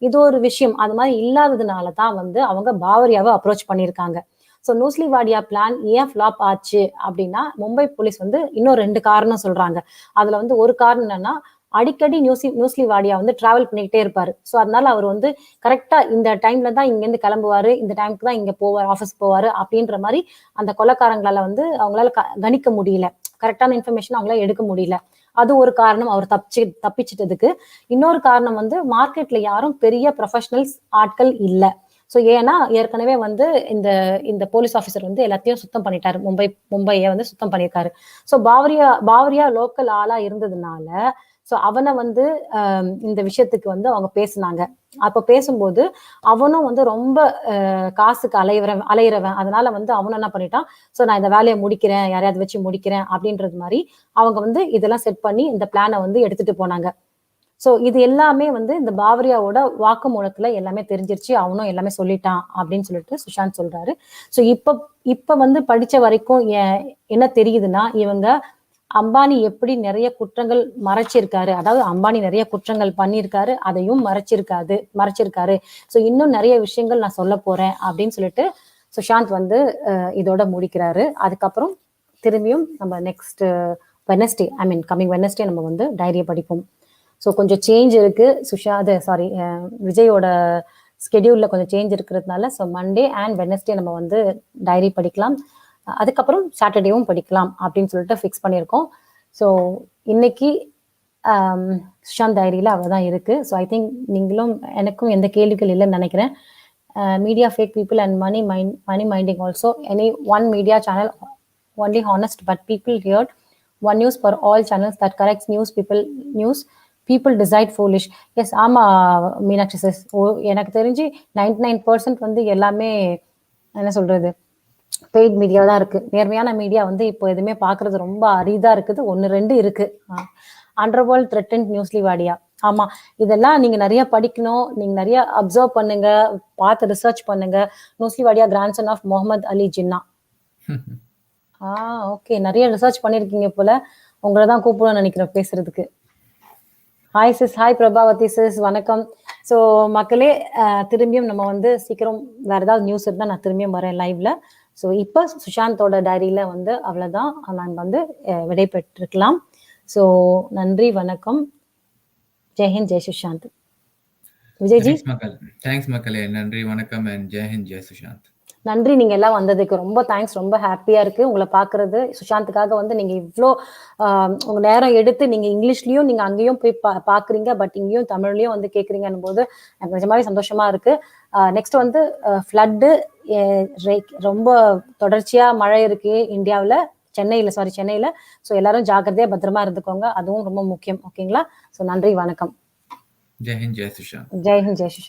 இது ஒரு விஷயம். அது மாதிரி இல்லாததுனால தான் வந்து அவங்க பாவரியாவை அப்ரோச் பண்ணியிருக்காங்க. ஸோ நியூஸ்லி வாடியா பிளான் ஏன் ஃபிளாப் ஆச்சு அப்படின்னா, மும்பை போலீஸ் வந்து இன்னும் 2 காரணம் சொல்றாங்க. அதுல வந்து ஒரு காரணம் என்னன்னா, அடிக்கடி நியூஸ்லி வாடியா வந்து டிராவல் பண்ணிக்கிட்டே இருப்பாரு. ஸோ அதனால அவர் வந்து கரெக்டா இந்த டைம்ல தான் இங்கேருந்து கிளம்புவாரு, இந்த டைமுக்கு தான் இங்க போவார், ஆஃபீஸ் போவாரு அப்படின்ற மாதிரி அந்த கொலைக்காரங்களால வந்து அவங்களால கணிக்க முடியல. கரெக்டான இன்ஃபர்மேஷன் அவங்களால எடுக்க முடியல. அது ஒரு காரணம் அவர் தப்பிச்சிட்டதுக்கு. இன்னொரு காரணம் வந்து மார்க்கெட்ல யாரும் பெரிய ப்ரொஃபஷனல்ஸ் ஆட்கள் இல்ல. ஸோ ஏன்னா ஏற்கனவே வந்து இந்த இந்த போலீஸ் ஆஃபீஸர் வந்து எல்லாத்தையும் சுத்தம் பண்ணிட்டாரு, மும்பையை வந்து சுத்தம் பண்ணியிருக்காரு. ஸோ பாவரியா லோக்கல் ஆளா இருந்ததுனால ஸோ அவனை வந்து இந்த விஷயத்துக்கு வந்து அவங்க பேசினாங்க. அப்ப பேசும்போது அவனும் வந்து ரொம்ப காசுக்கு அலையிறவன். அதனால வந்து அவனும் என்ன பண்ணிட்டான், ஸோ நான் இந்த வேலையை முடிக்கிறேன், யாரையாவது வச்சு முடிக்கிறேன் அப்படின்றது மாதிரி அவங்க வந்து இதெல்லாம் செட் பண்ணி இந்த பிளானை வந்து எடுத்துட்டு போனாங்க. ஸோ இது எல்லாமே வந்து இந்த பாவரியாவோட வாக்குமூலத்துல எல்லாமே தெரிஞ்சிருச்சு, அவனும் எல்லாமே சொல்லிட்டான் அப்படின்னு சொல்லிட்டு சுஷாந்த் சொல்றாரு. ஸோ இப்ப வந்து படிச்ச வரைக்கும் என்ன தெரியுதுன்னா, இவங்க அம்பானி எப்படி நிறைய குற்றங்கள் மறைச்சிருக்காரு, அதாவது அம்பானி நிறைய குற்றங்கள் பண்ணியிருக்காரு, அதையும் மறைச்சிருக்காரு. ஸோ இன்னும் நிறைய விஷயங்கள் நான் சொல்ல போறேன் அப்படின்னு சொல்லிட்டு சுஷாந்த் வந்து இதோட முடிக்கிறாரு. அதுக்கப்புறம் திரும்பியும் நம்ம நெக்ஸ்ட் வெனஸ்டே, கமிங் வெனஸ்டே நம்ம வந்து டைரியை படிப்போம். ஸோ கொஞ்சம் சேஞ்ச் இருக்கு விஜயோட ஸ்கெடியூல்ல கொஞ்சம் சேஞ்ச் இருக்கிறதுனால ஸோ மண்டே அண்ட் வெனஸ்டே நம்ம வந்து டைரி படிக்கலாம், அதுக்கப்புறம் சாட்டர்டேவும் படிக்கலாம் அப்படின்னு சொல்லிட்டு ஃபிக்ஸ் பண்ணியிருக்கோம். ஸோ இன்னைக்கு சுஷாந்த் டைரியில அவ்வளோதான் இருக்கு. ஸோ ஐ திங்க் நீங்களும் எனக்கும் எந்த கேள்விகள் இல்லைன்னு நினைக்கிறேன். Media fake people and money minding also any one media channel only honest but people heard one news for all channels that corrects people decide foolish. Yes, ஆமா மீனாட்சி சிஸ். எனக்கு தெரிஞ்சு 99% வந்து எல்லாமே என்ன சொல்றது, பெய்ட் மீடியா தான் இருக்கு. நேர்மையான மீடியா வந்து இப்போ எதுவுமே பாக்குறது ரொம்ப அரிதா இருக்குது. 1-2 இருக்கு. Underworld threatened Nusli Wadia. ஆமா, இதெல்லாம் நீங்க நிறைய படிக்கணும், நீங்க நிறைய அப்சர்வ் பண்ணுங்க, பார்த்து ரிசர்ச் பண்ணுங்க. Nusli Wadia grandson of Muhammad Ali Jinnah. Okay, நிறைய ரிசர்ச் பண்ணிருக்கீங்க போல. உங்களை தான் கூப்பிடணும்னு நினைக்கிறேன் பேசுறதுக்கு. Hi sis, hi Prabhavathi sis, வணக்கம். ஸோ மக்களே, திரும்பியும் நம்ம வந்து சீக்கிரம் வேற ஏதாவது நியூஸ் இருந்தால் நான் திரும்பியும் வரேன் லைவ்ல. ஸோ இப்போ சுஷாந்தோட டைரியில வந்து அவ்வளோதான், நான் வந்து விடை பெற்றிருக்கலாம். ஸோ நன்றி, வணக்கம், ஜெய்ஹிந்த், ஜெய் சுஷாந்த். விஜய்ஜி தேங்க்ஸ் மக்களே, நன்றி, வணக்கம் அண்ட் ஜெய்ஹிந்த், ஜெய் சுஷாந்த். நன்றி, நீங்க எல்லாம் வந்ததுக்கு ரொம்ப தேங்க்ஸ். ரொம்ப ஹாப்பியா இருக்கு உங்களை பாக்குறது. சுஷாந்துக்காக வந்து நீங்க இவ்வளோ உங்க நேரம் எடுத்து நீங்க இங்கிலீஷ்லயும் நீங்க அங்கேயும் போய் பாக்குறீங்க, பட் இங்கேயும் தமிழ்லயும் வந்து கேக்குறீங்கன்னு போது எனக்கு நிஜமாவே சந்தோஷமா இருக்கு. நெக்ஸ்ட் வந்து ஃப்ளட்டு, ரொம்ப தொடர்ச்சியா மழை இருக்கு இந்தியாவில், சென்னையில. ஸோ எல்லாரும் ஜாக்கிரதையா பத்திரமா இருந்துக்கோங்க, அதுவும் ரொம்ப முக்கியம். ஓகேங்களா? ஸோ நன்றி, வணக்கம். ஜெய்ஹிந்த், ஜெய் சுஷாந்த். ஜெய்ஹிந்த், ஜெய் சுஷாந்த்.